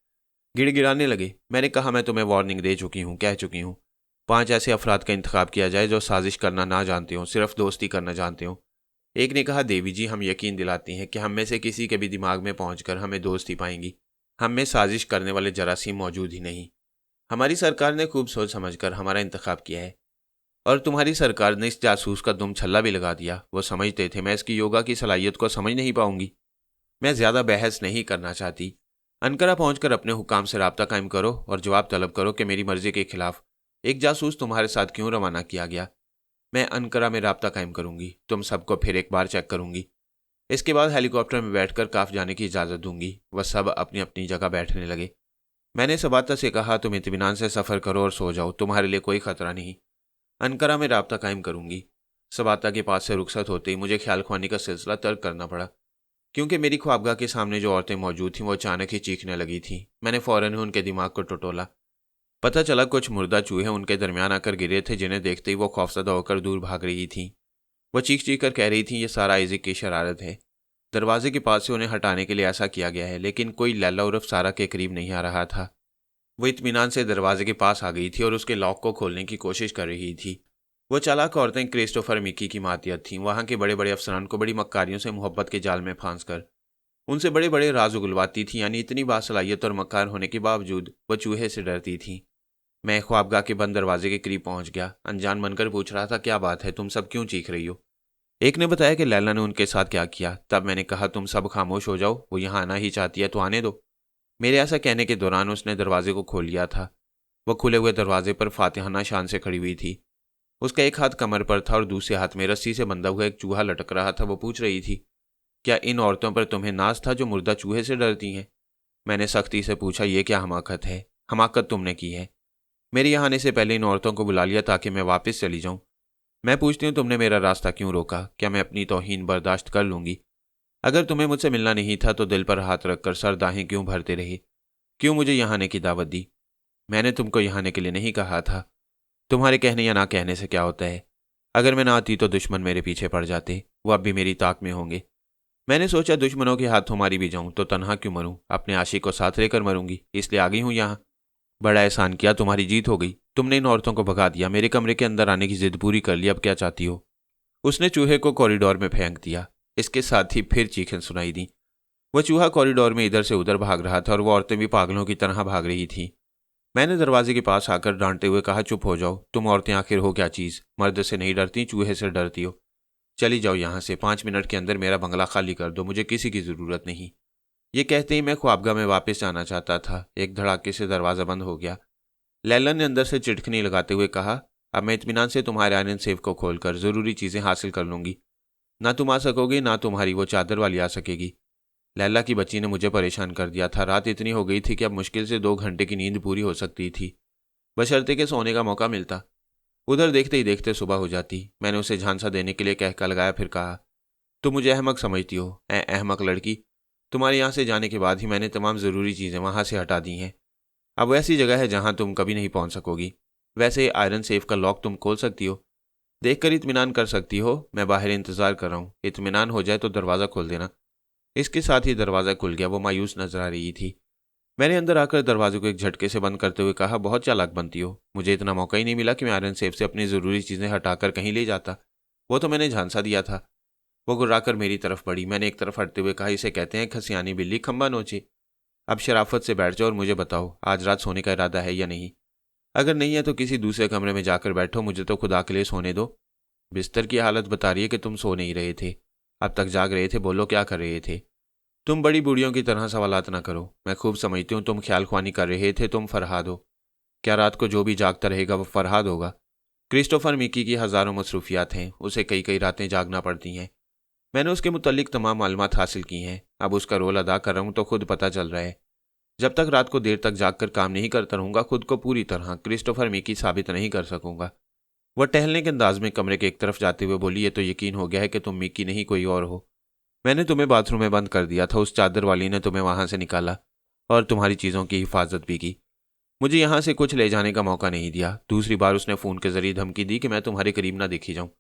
गिड़गिड़ाने लगे। मैंने कहा, मैं तुम्हें वार्निंग दे चुकी हूँ, कह चुकी हूँ। 5 ऐसे अफराद का इंतखाब किया जाए जो साजिश करना ना जानते हों, सिर्फ दोस्ती करना जानते हों। एक ने कहा, देवी जी, हम यकीन दिलाती हैं कि हम में से किसी के भी दिमाग में पहुंचकर हमें दोस्ती पाएंगी। हम में साजिश करने वाले जरासीम मौजूद ही नहीं। हमारी सरकार ने खूब सोच समझकर हमारा इंतखाब किया है, और तुम्हारी सरकार ने इस जासूस का दुम छल्ला भी लगा दिया। वो समझते थे मैं इसकी योगा की सलाहियत को समझ नहीं पाऊंगी। मैं ज़्यादा बहस नहीं करना चाहती। अनकरा पहुंचकर अपने हुकाम से राब्ता कायम करो और जवाब तलब करो कि मेरी मर्जी के खिलाफ एक जासूस तुम्हारे साथ क्यों रवाना किया गया। मैं अनकरा में राब्ता कायम करूंगी, तुम सबको फिर एक बार चेक करूंगी। इसके बाद हेलीकॉप्टर में बैठकर काफ जाने की इजाज़त दूंगी। वह सब अपनी अपनी जगह बैठने लगे। मैंने सबाता से कहा, तुम इत्मीनान से सफ़र करो और सो जाओ, तुम्हारे लिए कोई ख़तरा नहीं। अनकरा में राब्ता कायम करूंगी। सबाता के पास से रुखसत होते ही मुझे ख्याल ख्वानी का सिलसिला तर्क करना पड़ा, क्योंकि मेरी ख्वाबगाह के सामने जो औरतें मौजूद थीं वो अचानक ही चीखने लगी थीं। मैंने फ़ौरन ही उनके दिमाग को टटोला। पता चला कुछ मुर्दा चूहे उनके दरमियान आकर गिरे थे, जिन्हें देखते ही वो खौफजदा होकर दूर भाग रही थीं। वो चीख चीख कर कह रही थीं, ये सारा आइज़िक की शरारत है। दरवाजे के पास से उन्हें हटाने के लिए ऐसा किया गया है, लेकिन कोई लैला उर्फ सारा के करीब नहीं आ रहा था। वो इत्मीनान से दरवाजे के पास आ गई थी और उसके लॉक को खोलने की कोशिश कर रही थी। वो चालाक औरतें क्रिस्टोफर मिकी की मातियत थीं। वहाँ के बड़े बड़े अफसरान को बड़ी मक्कारियों से मोहब्बत के जाल में फांस कर उनसे बड़े बड़े राज उगलवाती थीं। यानी इतनी बासलाहियत और मक्कार होने के बावजूद वह चूहे से डरती थीं। मैं ख्वाबगाह के बंद दरवाजे के करीब पहुंच गया। अनजान बनकर पूछ रहा था, क्या बात है, तुम सब क्यों चीख रही हो? एक ने बताया कि लैला ने उनके साथ क्या किया। तब मैंने कहा, तुम सब खामोश हो जाओ, वो यहाँ आना ही चाहती है तो आने दो। मेरे ऐसा कहने के दौरान उसने दरवाजे को खोल लिया था। वह खुले हुए दरवाजे पर फातिहाना शान से खड़ी हुई थी। उसका एक हाथ कमर पर था और दूसरे हाथ में रस्सी से बंधा हुआ एक चूहा लटक रहा था। वो पूछ रही थी, क्या इन औरतों पर तुम्हें नाज था जो मुर्दा चूहे से डरती हैं? मैंने सख्ती से पूछा, यह क्या हमाकत है? हमाकत तुमने की है। मेरे यहाँ आने से पहले इन औरतों को बुला लिया ताकि मैं वापस चली जाऊं। मैं पूछती हूँ, तुमने मेरा रास्ता क्यों रोका? क्या मैं अपनी तौहीन बर्दाश्त कर लूंगी? अगर तुम्हें मुझसे मिलना नहीं था तो दिल पर हाथ रखकर सर दाहें क्यों भरते रहे? क्यों मुझे यहाँ आने की दावत दी? मैंने तुमको यहाँ आने के लिए नहीं कहा था। तुम्हारे कहने या ना कहने से क्या होता है? अगर मैं ना आती तो दुश्मन मेरे पीछे पड़ जाते। वो अब भी मेरी ताक में होंगे। मैंने सोचा, दुश्मनों के हाथों मारी भी जाऊं तो तन्हा क्यों मरूं? अपने आशिक को साथ लेकर मरूंगी, इसलिए आ गई हूं यहाँ। बड़ा एहसान किया, तुम्हारी जीत हो गई। तुमने इन औरतों को भगा दिया, मेरे कमरे के अंदर आने की जिद पूरी कर ली। अब क्या चाहती हो? उसने चूहे को कॉरिडोर में फेंक दिया। इसके साथ ही फिर चीखें सुनाई दी। वह चूहा कॉरिडोर में इधर से उधर भाग रहा था और वो औरतें भी पागलों की तरह भाग रही थीं। मैंने दरवाजे के पास आकर डांटते हुए कहा, चुप हो जाओ। तुम औरतें आखिर हो क्या चीज़? मर्द से नहीं डरती, चूहे से डरती हो। चली जाओ यहाँ से। 5 मिनट के अंदर मेरा बंगला खाली कर दो, मुझे किसी की ज़रूरत नहीं। ये कहते ही मैं ख्वाबगाह में वापस जाना चाहता था। एक धड़ाके से दरवाज़ा बंद हो गया। लैला ने अंदर से चिटखनी लगाते हुए कहा, अब मैं इत्मीनान से तुम्हारे आयरन सेफ को खोलकर ज़रूरी चीज़ें हासिल कर लूँगी। ना तुम आ सकोगे, ना तुम्हारी वो चादर वाली आ सकेगी। लैला की बच्ची ने मुझे परेशान कर दिया था। रात इतनी हो गई थी कि अब मुश्किल से 2 घंटे की नींद पूरी हो सकती थी, बशर्ते के सोने का मौका मिलता। उधर देखते ही देखते सुबह हो जाती। मैंने उसे झांसा देने के लिए कहका लगाया, फिर कहा, तुम मुझे अहमक समझती हो? अहमक लड़की, तुम्हारे यहाँ से जाने के बाद ही मैंने तमाम ज़रूरी चीज़ें वहाँ से हटा दी हैं। अब वैसी जगह है जहाँ तुम कभी नहीं पहुँच सकोगी। वैसे आयरन सेफ का लॉक तुम खोल सकती हो, देखकर इत्मीनान कर सकती हो। मैं बाहर इंतज़ार कर रहा हूँ, इत्मीनान हो जाए तो दरवाज़ा खोल देना। इसके साथ ही दरवाज़ा खुल गया। वो मायूस नजर आ रही थी। मैंने अंदर आकर दरवाजे को एक झटके से बंद करते हुए कहा, बहुत चालाक बनती हो। मुझे इतना मौका ही नहीं मिला कि मैं आयरन सेफ से अपनी ज़रूरी चीज़ें हटाकर कहीं ले जाता। वो तो मैंने झांसा दिया था। वो गुर्राकर मेरी तरफ बढ़ी। मैंने एक तरफ हटते हुए कहा, इसे कहते हैं खसियानी बिल्ली खंबा नोचे। अब शराफत से बैठ जाओ और मुझे बताओ, आज रात सोने का इरादा है या नहीं? अगर नहीं है तो किसी दूसरे कमरे में जाकर बैठो, मुझे तो खुदा के लिए सोने दो। बिस्तर की हालत बता रही है कि तुम सो नहीं रहे थे, अब तक जाग रहे थे। बोलो, क्या कर रहे थे? तुम बड़ी बूढ़ियों की तरह सवालात ना करो। मैं खूब समझती हूँ तुम ख्याल ख्वानी कर रहे थे। तुम फरहाद हो। क्या रात को जो भी जागता रहेगा वो फरहाद होगा? क्रिस्टोफर मिकी की हज़ारों मसरूफियात हैं, उसे कई कई रातें जागना पड़ती हैं। मैंने उसके मुतल्लिक तमाम मालूमात हासिल की हैं। अब उसका रोल अदा कर रहा हूँ तो खुद पता चल रहा है। जब तक रात को देर तक जागकर काम नहीं करता रहूँगा, खुद को पूरी तरह क्रिस्टोफर मिकी साबित नहीं कर सकूँगा। वह टहलने के अंदाज में कमरे के एक तरफ जाते हुए बोली, ये तो यकीन हो गया है कि तुम मिकी नहीं कोई और हो। मैंने तुम्हें बाथरूम में बंद कर दिया था, उस चादर वाली ने तुम्हें वहां से निकाला और तुम्हारी चीज़ों की हिफाजत भी की। मुझे यहाँ से कुछ ले जाने का मौका नहीं दिया। दूसरी बार उसने फ़ोन के जरिए धमकी दी कि मैं तुम्हारे करीब ना देखी जाऊँ।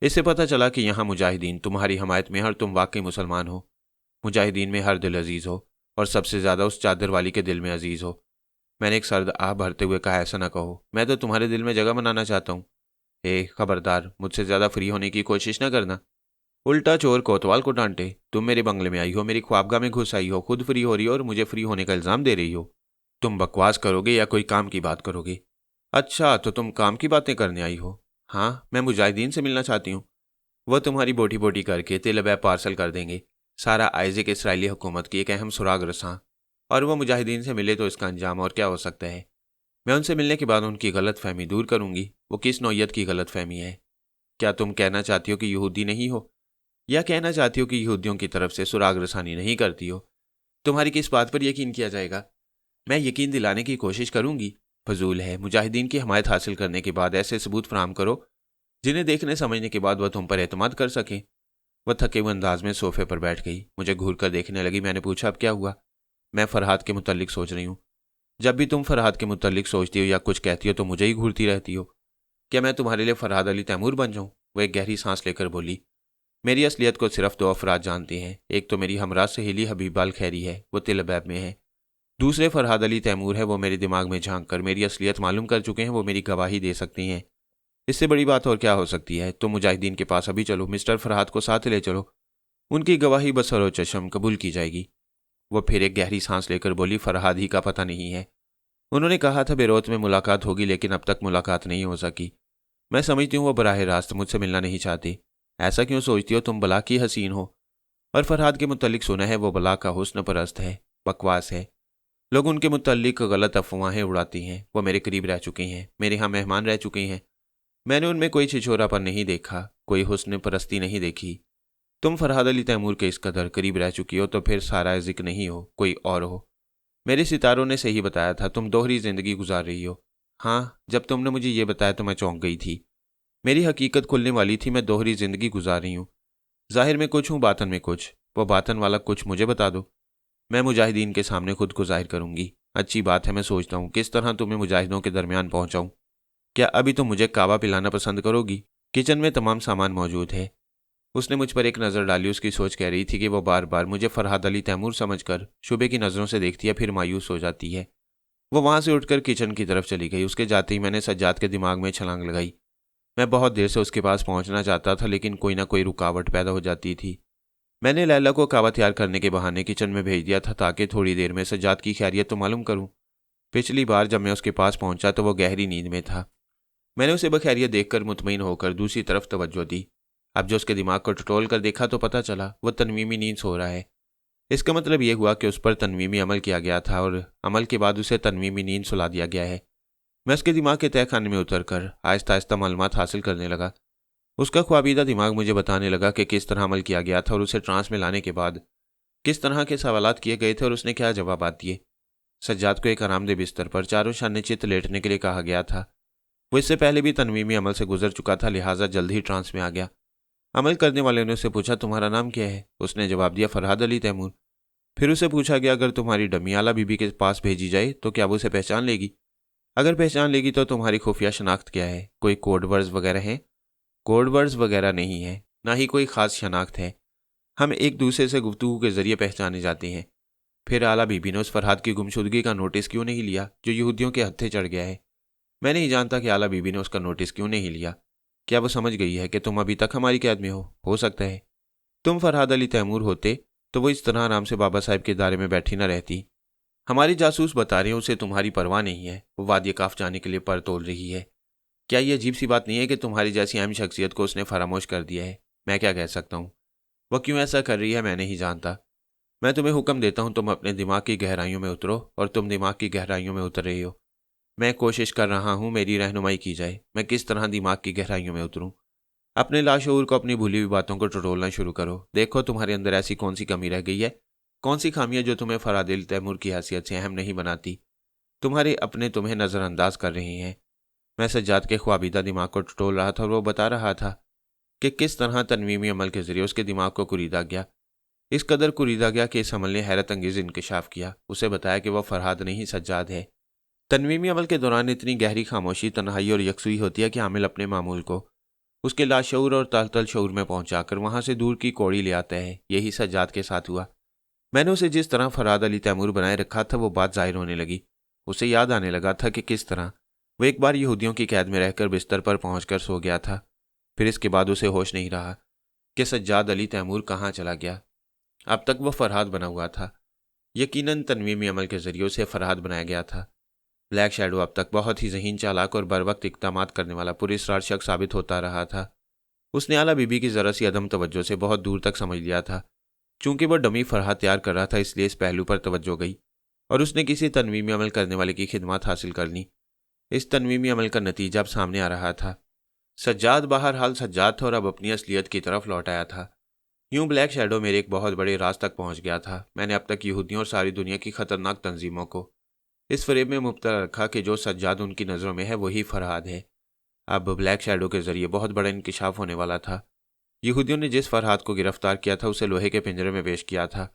इससे पता चला कि यहाँ मुजाहिदीन तुम्हारी हमायत में हैं और तुम वाकई मुसलमान हो। मुजाहिदीन में हर दिल अजीज़ हो और सबसे ज़्यादा उस चादर वाली के दिल में अजीज़ हो। मैंने एक सर्द आह भरते हुए कहा, ऐसा ना कहो, मैं तो तुम्हारे दिल में जगह बनाना चाहता हूँ। खबरदार, मुझसे ज़्यादा फ्री होने की कोशिश ना करना। उल्टा चोर कोतवाल को डांटे। तुम मेरे बंगले में आई हो, मेरी ख्वाबगाह में घुस आई हो, खुद फ्री हो रही हो और मुझे फ्री होने का इल्ज़ाम दे रही हो। तुम बकवास करोगे या कोई काम की बात करोगे? अच्छा, तो तुम काम की बातें करने आई हो? हाँ, मैं मुजाहिदीन से मिलना चाहती हूँ। वह तुम्हारी बोटी बोटी करके तेल पार्सल कर देंगे। सारा आइज़िक इसराइली हुकूमत की एक अहम सुराग रसां। और वह मुजाहिदीन से मिले तो इसका अंजाम और क्या हो सकता है? मैं उनसे मिलने के बाद उनकी गलत फहमी दूर करूंगी। वो किस नौयत की गलत फहमी है? क्या तुम कहना चाहती हो कि यहूदी नहीं हो, या कहना चाहती हो कि यहूदियों की तरफ से सुराग रसानी नहीं करती हो? तुम्हारी किस बात पर यकीन किया जाएगा? मैं यकीन दिलाने की कोशिश करूंगी। फजूल है। मुजाहिदीन की हमायत हासिल करने के बाद ऐसे सबूत फराहम करो जिन्हें देखने समझने के बाद वह तुम पर एतमाद कर सकें। वह थके हुए अंदाज में सोफे पर बैठ गई, मुझे घूर कर देखने लगी। मैंने पूछा, अब क्या हुआ? मैं फरहाद के मुतल्लिक सोच रही हूँ। जब भी तुम फरहाद के मुतल्लिक सोचती हो या कुछ कहती हो तो मुझे ही घूरती रहती हो। क्या मैं तुम्हारे लिए फरहाद अली तैमूर बन जाऊँ? वह एक गहरी सांस लेकर बोली, मेरी असलियत को सिर्फ 2 अफराद जानते हैं। एक तो मेरी हमरा सहेली हबीबा अल खैरी है, वो तिल अबैब में है। दूसरे फरहाद अली तैमूर है, वो मेरे दिमाग में झांक कर मेरी असलियत मालूम कर चुके हैं। वो मेरी गवाही दे सकती हैं। इससे बड़ी बात और क्या हो सकती है? तुम मुजाहिदीन के पास अभी चलो, मिस्टर फरहाद को साथ ले चलो। उनकी गवाही बसर व चशम कबूल की जाएगी। वो फिर एक गहरी सांस लेकर बोली, फरहाद ही का पता नहीं है। उन्होंने कहा था बेरोत में मुलाकात होगी, लेकिन अब तक मुलाकात नहीं हो सकी। मैं समझती हूँ वो बराह रास्त मुझसे मिलना नहीं चाहती। ऐसा क्यों सोचती हो? तुम बला की हसीन हो। और फरहाद के मुतल्लिक सुना है वो बला का हुस्न परस्त है, बकवास है। लोग उनके मुतल्लिक गलत अफवाहें उड़ाती हैं। वो मेरे करीब रह चुकी हैं, मेरे यहाँ मेहमान रह चुकी हैं। मैंने उनमें कोई छिछोरापन नहीं देखा, कोई हुस्न परस्ती नहीं देखी। तुम फरहाद अली तैमूर के इस कदर करीब रह चुकी हो तो फिर सारा जिक्र नहीं हो, कोई और हो। मेरे सितारों ने सही बताया था, तुम दोहरी जिंदगी गुजार रही हो। हाँ, जब तुमने मुझे ये बताया तो मैं चौंक गई थी। मेरी हकीकत खुलने वाली थी। मैं दोहरी जिंदगी गुजार रही हूँ। जाहिर में कुछ हूँ, बातन में कुछ। वो बातन वाला कुछ मुझे बता दो। मैं मुजाहिदीन के सामने खुद को जाहिर करूंगी। अच्छी बात है। मैं सोचता हूँ किस तरह तुम्हें मुजाहिदों के दरमियान पहुंचाऊं। क्या अभी तुम मुझे कावा पिलाना पसंद करोगी? किचन में तमाम सामान मौजूद है। उसने मुझ पर एक नज़र डाली। उसकी सोच कह रही थी कि वो बार बार मुझे फरहाद अली तैमूर समझकर शुबे की नज़रों से देखती है, फिर मायूस हो जाती है। वो वहां से उठकर किचन की तरफ चली गई। उसके जाते ही मैंने सज्जाद के दिमाग में छलांग लगाई। मैं बहुत देर से उसके पास पहुंचना चाहता था, लेकिन कोई ना कोई रुकावट पैदा हो जाती थी। मैंने लैला को कावा तैयार करने के बहाने किचन में भेज दिया था, ताकि थोड़ी देर में सज्जाद की खैरियत तो मालूम करूं। पिछली बार जब मैं उसके पास पहुंचा तो वो गहरी नींद में था। मैंने उसे बखैरियत देखकर मुतमईन होकर दूसरी तरफ तवज्जो दी। अब जो उसके दिमाग को टटोल कर देखा तो पता चला वो तनवीमी नींद सो रहा है। इसका मतलब यह हुआ कि उस पर तनवीमी अमल किया गया था और अमल के बाद उसे तनवीमी नींद सुला दिया गया है। मैं उसके दिमाग के तह खाने में उतरकर आहिस्ता आहिस्ता मालूमात हासिल करने लगा। उसका ख्वाबीदा दिमाग मुझे बताने लगा कि किस तरह अमल किया गया था और उसे ट्रांस में लाने के बाद किस तरह के सवालात किए गए थे और उसने क्या जवाब दिए। सज्जाद को एक आरामदेह बिस्तर पर चारों शाने चित लेटने के लिए कहा गया था। वो इससे पहले भी तनवीमी अमल से गुजर चुका था, लिहाजा जल्द ही ट्रांस में आ गया। अमल करने वाले ने उससे पूछा, तुम्हारा नाम क्या है? उसने जवाब दिया, फरहाद अली तैमूर। फिर उसे पूछा गया, अगर तुम्हारी डमी आला बीबी के पास भेजी जाए तो क्या वो उसे पहचान लेगी? अगर पहचान लेगी तो तुम्हारी खुफिया शनाख्त क्या है? कोई कोड वर्ड्स वगैरह हैं? कोड वर्ड्स वगैरह नहीं है, ना ही कोई खास शनाख्त है। हम एक दूसरे से गुफ्तगू के जरिए पहचाने जाते हैं। फिर आला बीबी ने उस फरहाद की गुमशुदगी का नोटिस क्यों नहीं लिया जो यहूदियों के हत्थे चढ़ गया है? मैं नहीं जानता कि आला बीबी ने उसका नोटिस क्यों नहीं लिया। क्या वो समझ गई है कि तुम अभी तक हमारी कैद में हो सकता है। तुम फरहाद अली तैमूर होते तो वो इस तरह आराम से बाबा साहब के दायरे में बैठी न रहती। हमारी जासूस बता रहे हैं उसे तुम्हारी परवाह नहीं है, वो वादी काफ जाने के लिए पर तोल रही है। क्या ये अजीब सी बात नहीं है कि तुम्हारी जैसी अहम शख्सियत को उसने फरामोश कर दिया है? मैं क्या कह सकता हूँ। वह क्यों ऐसा कर रही है मैं नहीं जानता। मैं तुम्हें हुक्म देता हूँ, तुम अपने दिमाग की गहराइयों में उतरो, और तुम दिमाग की गहराइयों में उतर रही हो। मैं कोशिश कर रहा हूँ मेरी रहनुमाई की जाए। मैं किस तरह दिमाग की गहराइयों में उतरूँ? अपने लाशऊर को अपनी भूली हुई बातों को टटोलना शुरू करो। देखो तुम्हारे अंदर ऐसी कौन सी कमी रह गई है, कौन सी खामी है जो तुम्हें फरहाद अली तैमूर की हैसियत से अहम नहीं बनाती। तुम्हारे अपने तुम्हें नज़रअंदाज कर रहे हैं। मैं सज्जाद के ख्वाबीदा दिमाग को टटोल रहा था और वो बता रहा था कि किस तरह तनवीमी अमल के जरिए उसके दिमाग को कुरीदा गया। इस कदर कुरीदा गया कि इस अमल ने हैरत अंगेज इंकशाफ किया। उसे बताया कि वह फरहाद नहीं सज्जाद है। तनवीमी अमल के दौरान इतनी गहरी खामोशी, तन्हाई और यकसुई होती है कि आमिल अपने मामूल को उसके लाशऊर और तलतल शऊर में पहुंचाकर वहां से दूर की कौड़ी ले आता है। यही सज्जाद के साथ हुआ। मैंने उसे जिस तरह फरहाद अली तैमूर बनाए रखा था वो बात जाहिर होने लगी। उसे याद आने लगा था कि किस तरह वो एक बार यहूदियों की कैद में रहकर बिस्तर पर पहुंचकर सो गया था। फिर इसके बाद उसे होश नहीं रहा कि सज्जाद अली तैमूर कहाँ चला गया। अब तक वह फरहाद बना हुआ था। यकीनन तनवीमी अमल के जरिए उसे फरहाद बनाया गया था। ब्लैक शैडो अब तक बहुत ही ज़हीन, चालाक और बर वक्त इक़दामात करने वाला पुरस्रार शख्स साबित होता रहा था। उसने आला बीबी की ज़रा सी अदम तवज्जो से बहुत दूर तक समझ लिया था। चूंकि वह डमी फरहाद तैयार कर रहा था, इसलिए इस पहलू पर तवज्जो गई और उसने किसी तनवीमी अमल करने वाले की खिदमत हासिल कर ली। इस तनवीमी अमल का नतीजा अब सामने आ रहा था। सज्जाद बहरहाल सज्जाद था और अब अपनी असलियत की तरफ लौट आया था। यूं ब्लैक शैडो मेरे एक बहुत बड़े राज तक पहुंच गया था। मैंने अब तक यहूदियों और सारी दुनिया की खतरनाक तंजीमों को इस फरेब में मुब्तला रखा कि जो सज्जाद उनकी नज़रों में है वही फरहाद है। अब ब्लैक शैडो के जरिए बहुत बड़ा इंकिशाफ होने वाला था। यहूदियों ने जिस फरहाद को गिरफ्तार किया था उसे लोहे के पिंजरे में पेश किया था,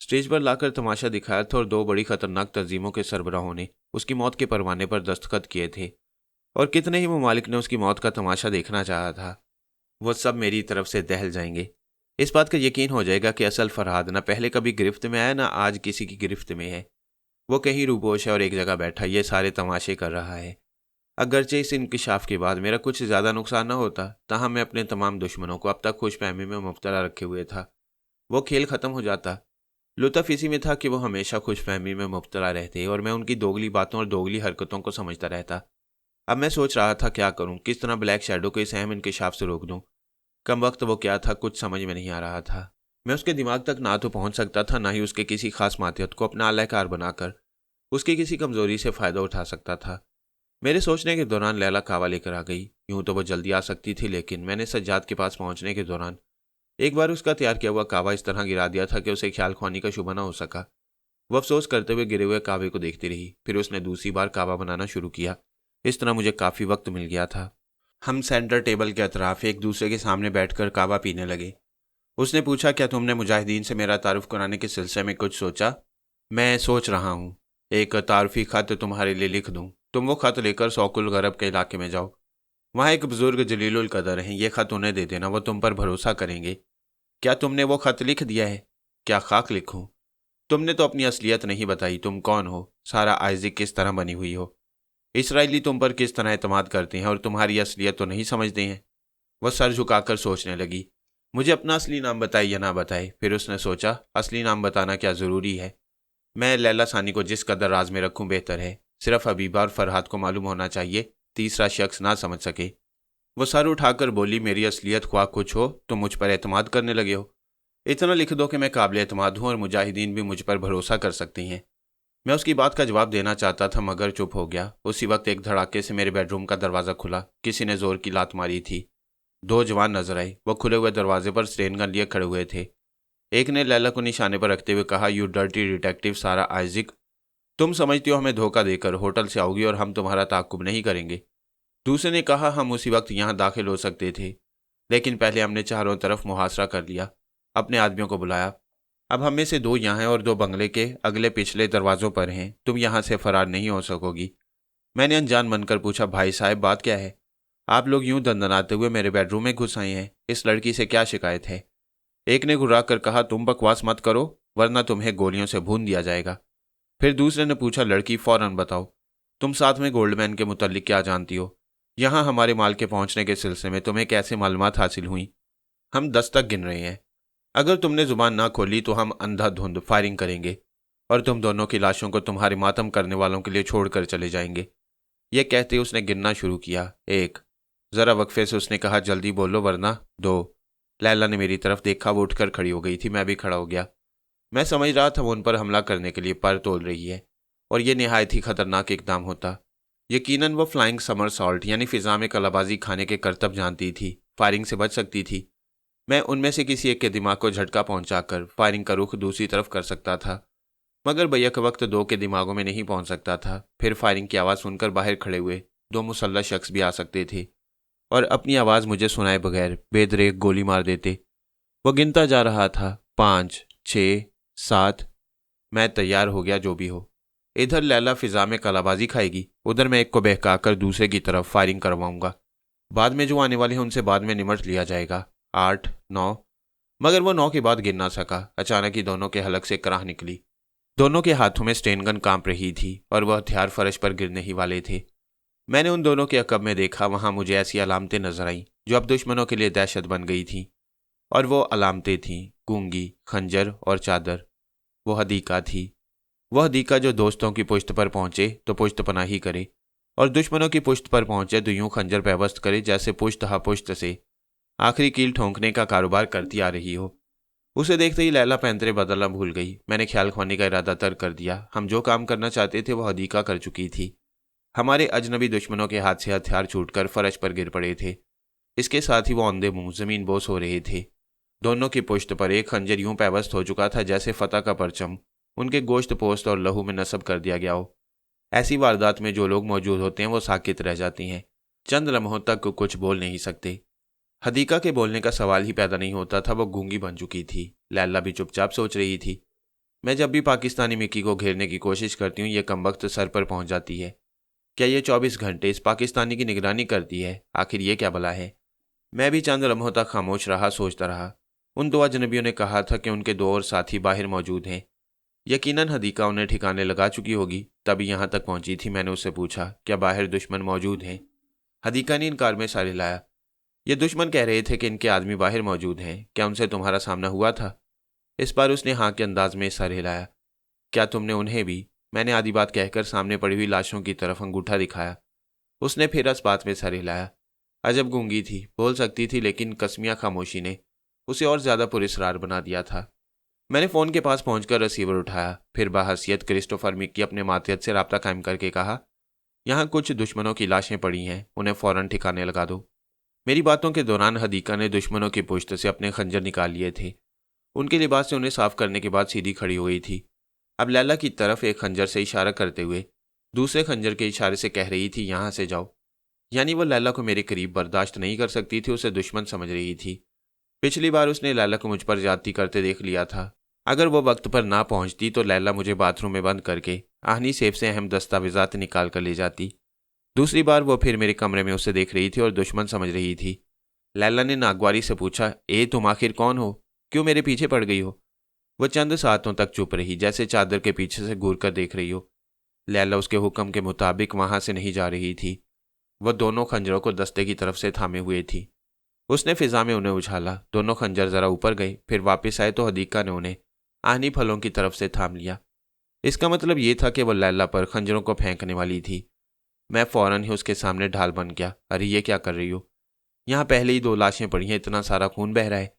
स्टेज पर लाकर तमाशा दिखाया था और दो बड़ी खतरनाक तंजीमों के सरबराहों ने उसकी मौत के परवाने पर दस्तखत किए थे और कितने ही ममालिक ने उसकी मौत का तमाशा देखना चाहा था। वो सब मेरी तरफ से दहल जाएंगे। इस बात का यकीन हो जाएगा कि असल फरहाद ना पहले कभी गिरफ्त में आया, ना आज किसी की गिरफ्त में है। वो कहीं रूपोश है और एक जगह बैठा ये सारे तमाशे कर रहा है। अगरचे इस इंकिशाफ के बाद मेरा कुछ ज़्यादा नुकसान न होता, ताहम मैं अपने तमाम दुश्मनों को अब तक खुशफहमी में मुब्तला रखे हुए था। वो खेल ख़त्म हो जाता। लुत्फ इसी में था कि वो हमेशा खुशफहमी में मुब्तला रहते और मैं उनकी दोगली बातों और दोगली हरकतों को समझता रहता। अब मैं सोच रहा था क्या करूं, किस तरह ब्लैक शैडो को इस अहम इंकशाफ से रोक दूं। कम वक्त वो क्या था, कुछ समझ में नहीं आ रहा था। मैं उसके दिमाग तक ना तो पहुंच सकता था, ना ही उसके किसी खास मातियत को अपना अलहकार बनाकर उसकी किसी कमजोरी से फायदा उठा सकता था। मेरे सोचने के दौरान लैला कावा लेकर आ गई। यूं तो वो जल्दी आ सकती थी, लेकिन मैंने सज्जाद के पास पहुंचने के दौरान एक बार उसका तैयार किया हुआ कावा इस तरह गिरा दिया था कि उसे ख्याल ख्वानी का शुबा न हो सका। वह अफसोस करते हुए गिरे हुए कावे को देखती रही। फिर उसने दूसरी बार कावा बनाना शुरू किया। इस तरह मुझे काफ़ी वक्त मिल गया था। हम सेंटर टेबल के अतराफ एक दूसरे के सामने बैठकर कावा पीने लगे। उसने पूछा, क्या तुमने मुजाहिदीन से मेरा तारुफ कराने के सिलसिले में कुछ सोचा? मैं सोच रहा हूँ, एक तारुफी खत तुम्हारे लिए लिख दूँ। तुम वो खत लेकर सौकुल गरब के इलाके में जाओ। वहाँ एक बुजुर्ग जलीलुल कदर हैं, ये खत उन्हें दे देना, वो तुम पर भरोसा करेंगे। क्या तुमने वो खत लिख दिया है? क्या खाक लिखूं? तुमने तो अपनी असलियत नहीं बताई, तुम कौन हो, सारा आइजिक किस तरह बनी हुई हो, इसराइली तुम पर किस तरह एतमाद करते हैं और तुम्हारी असलियत तो नहीं समझते हैं। वह सर झुकाकर सोचने लगी। मुझे अपना असली नाम बताए या ना बताए। फिर उसने सोचा, असली नाम बताना क्या ज़रूरी है? मैं लैला सानी को जिस कदर राज में रखूं बेहतर है। सिर्फ हबीबा और फरहाद को मालूम होना चाहिए, तीसरा शख्स ना समझ सके। वो सर उठाकर बोली, मेरी असलियत ख्वाह कुछ हो तो मुझ पर एतमाद करने लगे हो। इतना लिख दो कि मैं काबिल एतमाद हूँ और मुजाहिदीन भी मुझ पर भरोसा कर सकती हैं। मैं उसकी बात का जवाब देना चाहता था, मगर चुप हो गया। उसी वक्त एक धड़ाके से मेरे बेडरूम का दरवाज़ा खुला। किसी ने जोर की लात मारी थी। दो जवान नजर आए। वो खुले हुए दरवाजे पर स्ट्रेन गन लिए खड़े हुए थे। एक ने लैला को निशाने पर रखते हुए कहा, यू डर्टी डिटेक्टिव सारा आइजिक, तुम समझती हो हमें धोखा देकर होटल से आओगी और हम तुम्हारा ताकुब नहीं करेंगे। दूसरे ने कहा, हम उसी वक्त यहाँ दाखिल हो सकते थे, लेकिन पहले हमने चारों तरफ मुहासरा कर लिया, अपने आदमियों को बुलाया। अब हम में से दो यहाँ हैं और दो बंगले के अगले पिछले दरवाज़ों पर हैं। तुम यहाँ से फरार नहीं हो सकोगी। मैंने अनजान बनकर पूछा, भाई साहब बात क्या है? आप लोग यूं दंदनाते हुए मेरे बेडरूम में घुस आए हैं। इस लड़की से क्या शिकायत है? एक ने घुरा कर कहा, तुम बकवास मत करो वरना तुम्हें गोलियों से भून दिया जाएगा। फिर दूसरे ने पूछा, लड़की फौरन बताओ, तुम साथ में गोल्डमैन के मुतल्लिक क्या जानती हो? यहाँ हमारे माल के पहुंचने के सिलसिले में तुम्हें कैसे मालूमात हासिल हुई? हम 10 तक गिन रहे हैं। अगर तुमने जुबान ना खोली तो हम अंधाधुंध फायरिंग करेंगे और तुम दोनों की लाशों को तुम्हारे मातम करने वालों के लिए छोड़कर चले जाएंगे। यह कहते उसने गिनना शुरू किया। 1। जरा वक्फे से उसने कहा, जल्दी बोलो वरना। 2। लैला ने मेरी तरफ देखा, वो उठकर खड़ी हो गई थी। मैं भी खड़ा हो गया। मैं समझ रहा था वो उन पर हमला करने के लिए पर तोल रही है और यह निहायत ही खतरनाक इकदाम होता। यकीनन वो फ्लाइंग समरसॉल्ट यानी फिजा में कलाबाजी खाने के करतब जानती थी। फायरिंग से बच सकती थी। मैं उनमें से किसी एक के दिमाग को झटका पहुंचाकर फायरिंग का रुख दूसरी तरफ कर सकता था, मगर बैक वक्त दो के दिमागों में नहीं पहुंच सकता था। फिर फायरिंग की आवाज़ सुनकर बाहर खड़े हुए दो मुसल्लह शख्स भी आ सकते थे और अपनी आवाज़ मुझे सुनाए बगैर बेदरेक गोली मार देते। वो गिनता जा रहा था, 5, 6, 7। मैं तैयार हो गया, जो भी हो। इधर लैला फिजा में कलाबाजी खाएगी, उधर मैं एक को बहकाकर दूसरे की तरफ फायरिंग करवाऊंगा। बाद में जो आने वाले हैं उनसे बाद में निमट लिया जाएगा। 8, 9। मगर वो 9 के बाद गिन ना सका। अचानक ही दोनों के हलक से कराह निकली। दोनों के हाथों में स्टेन गन कांप रही थी और वह हथियार फर्श पर गिरने ही वाले थे। मैंने उन दोनों के अकब में देखा। वहां मुझे ऐसी अलामतें नजर आईं जो अब दुश्मनों के लिए दहशत बन गई थीं, और वो अलामतें थीं गूंगी, खंजर और चादर। वो हदीका थी। वह हदीका जो दोस्तों की पुश्त पर पहुंचे तो पुश्त पनाही करे और दुश्मनों की पुश्त पर पहुंचे तो यूं खंजर पेवस्त करे जैसे पुश्त हा पुश्त से आखिरी कील ठोंकने का कारोबार करती आ रही हो। उसे देखते ही लैला पैंतरे बदलना भूल गई। मैंने ख्याल खोने का इरादा तर्क कर दिया। हम जो काम करना चाहते थे वह हदीका कर चुकी थी। हमारे अजनबी दुश्मनों के हाथ से हथियार छूटकर फर्श पर गिर पड़े थे। इसके साथ ही वो औंधे मुंह जमीन बोस हो रहे थे। दोनों की पुश्त पर एक खंजर यूं पेवस्त हो चुका था जैसे फतह का परचम उनके गोश्त पोस्त और लहू में नस्ब कर दिया गया हो। ऐसी वारदात में जो लोग मौजूद होते हैं वो साकित रह जाती हैं, चंद लम्हों तक कुछ बोल नहीं सकते। हदीका के बोलने का सवाल ही पैदा नहीं होता था। वो गूंगी बन चुकी थी। लैला भी चुपचाप सोच रही थी। मैं जब भी पाकिस्तानी मिक्की को घेरने की कोशिश करती हूँ ये कमबख्त सर पर पहुंच जाती है। क्या ये 24 घंटे इस पाकिस्तानी की निगरानी करती है? आखिर ये क्या भला है? मैं भी चंद लम्हों तक खामोश रहा, सोचता रहा। उन दो अजनबियों ने कहा था कि उनके दो और साथी बाहर मौजूद हैं। यकीनन हदीका उन्हें ठिकाने लगा चुकी होगी, तभी यहाँ तक पहुंची थी। मैंने उससे पूछा, क्या बाहर दुश्मन मौजूद हैं? हदीका ने इनकार में सारे लाया। ये दुश्मन कह रहे थे कि इनके आदमी बाहर मौजूद हैं। क्या उनसे तुम्हारा सामना हुआ था? इस बार उसने हाँ के अंदाज में सर हिलाया। क्या तुमने उन्हें भी? मैंने आधी बात कहकर सामने पड़ी हुई लाशों की तरफ अंगूठा दिखाया। उसने फिर इस बात में सर हिलाया। अजब गूंगी थी, बोल सकती थी, लेकिन कसमिया खामोशी ने उसे और ज्यादा पुरस्कार बना दिया था। मैंने फोन के पास पहुंचकर रिसीवर उठाया, फिर बाहसियत क्रिस्टोफर मिक्की अपने मातियत से राब्ता कायम करके कहा, यहाँ कुछ दुश्मनों की लाशें पड़ी हैं, उन्हें फौरन ठिकाने लगा दो। मेरी बातों के दौरान हदीका ने दुश्मनों की पुश्त से अपने खंजर निकाल लिए थे। उनके लिबास से उन्हें साफ करने के बाद सीधी खड़ी हो गई थी। अब लैला की तरफ एक खंजर से इशारा करते हुए दूसरे खंजर के इशारे से कह रही थी, यहाँ से जाओ। यानी वो लैला को मेरे करीब बर्दाश्त नहीं कर सकती थी, उसे दुश्मन समझ रही थी। पिछली बार उसने लैला को मुझ पर ज्यादती करते देख लिया था। अगर वो वक्त पर ना पहुंचती तो लैला मुझे बाथरूम में बंद करके आहनी सेफ से अहम दस्तावेजात निकाल कर ले जाती। दूसरी बार वो फिर मेरे कमरे में उसे देख रही थी और दुश्मन समझ रही थी। लैला ने नागवारी से पूछा, तुम आखिर कौन हो? क्यों मेरे पीछे पड़ गई हो? वह चंद सातों तक चुप रही, जैसे चादर के पीछे से घूर कर देख रही हो। लैला उसके हुक्म के मुताबिक वहां से नहीं जा रही थी। वह दोनों खंजरों को दस्ते की तरफ से थामे हुए थी। उसने फिजा में उन्हें उछाला। दोनों खंजर जरा ऊपर गए, फिर वापस आए तो हदीका ने उन्हें आहनी फलों की तरफ से थाम लिया। इसका मतलब ये था कि वह लैला पर खंजरों को फेंकने वाली थी। मैं फौरन ही उसके सामने ढाल बन गया। अरे ये क्या कर रही हो? यहाँ पहले ही 2 लाशें पड़ी हैं, इतना सारा खून बह रहा है।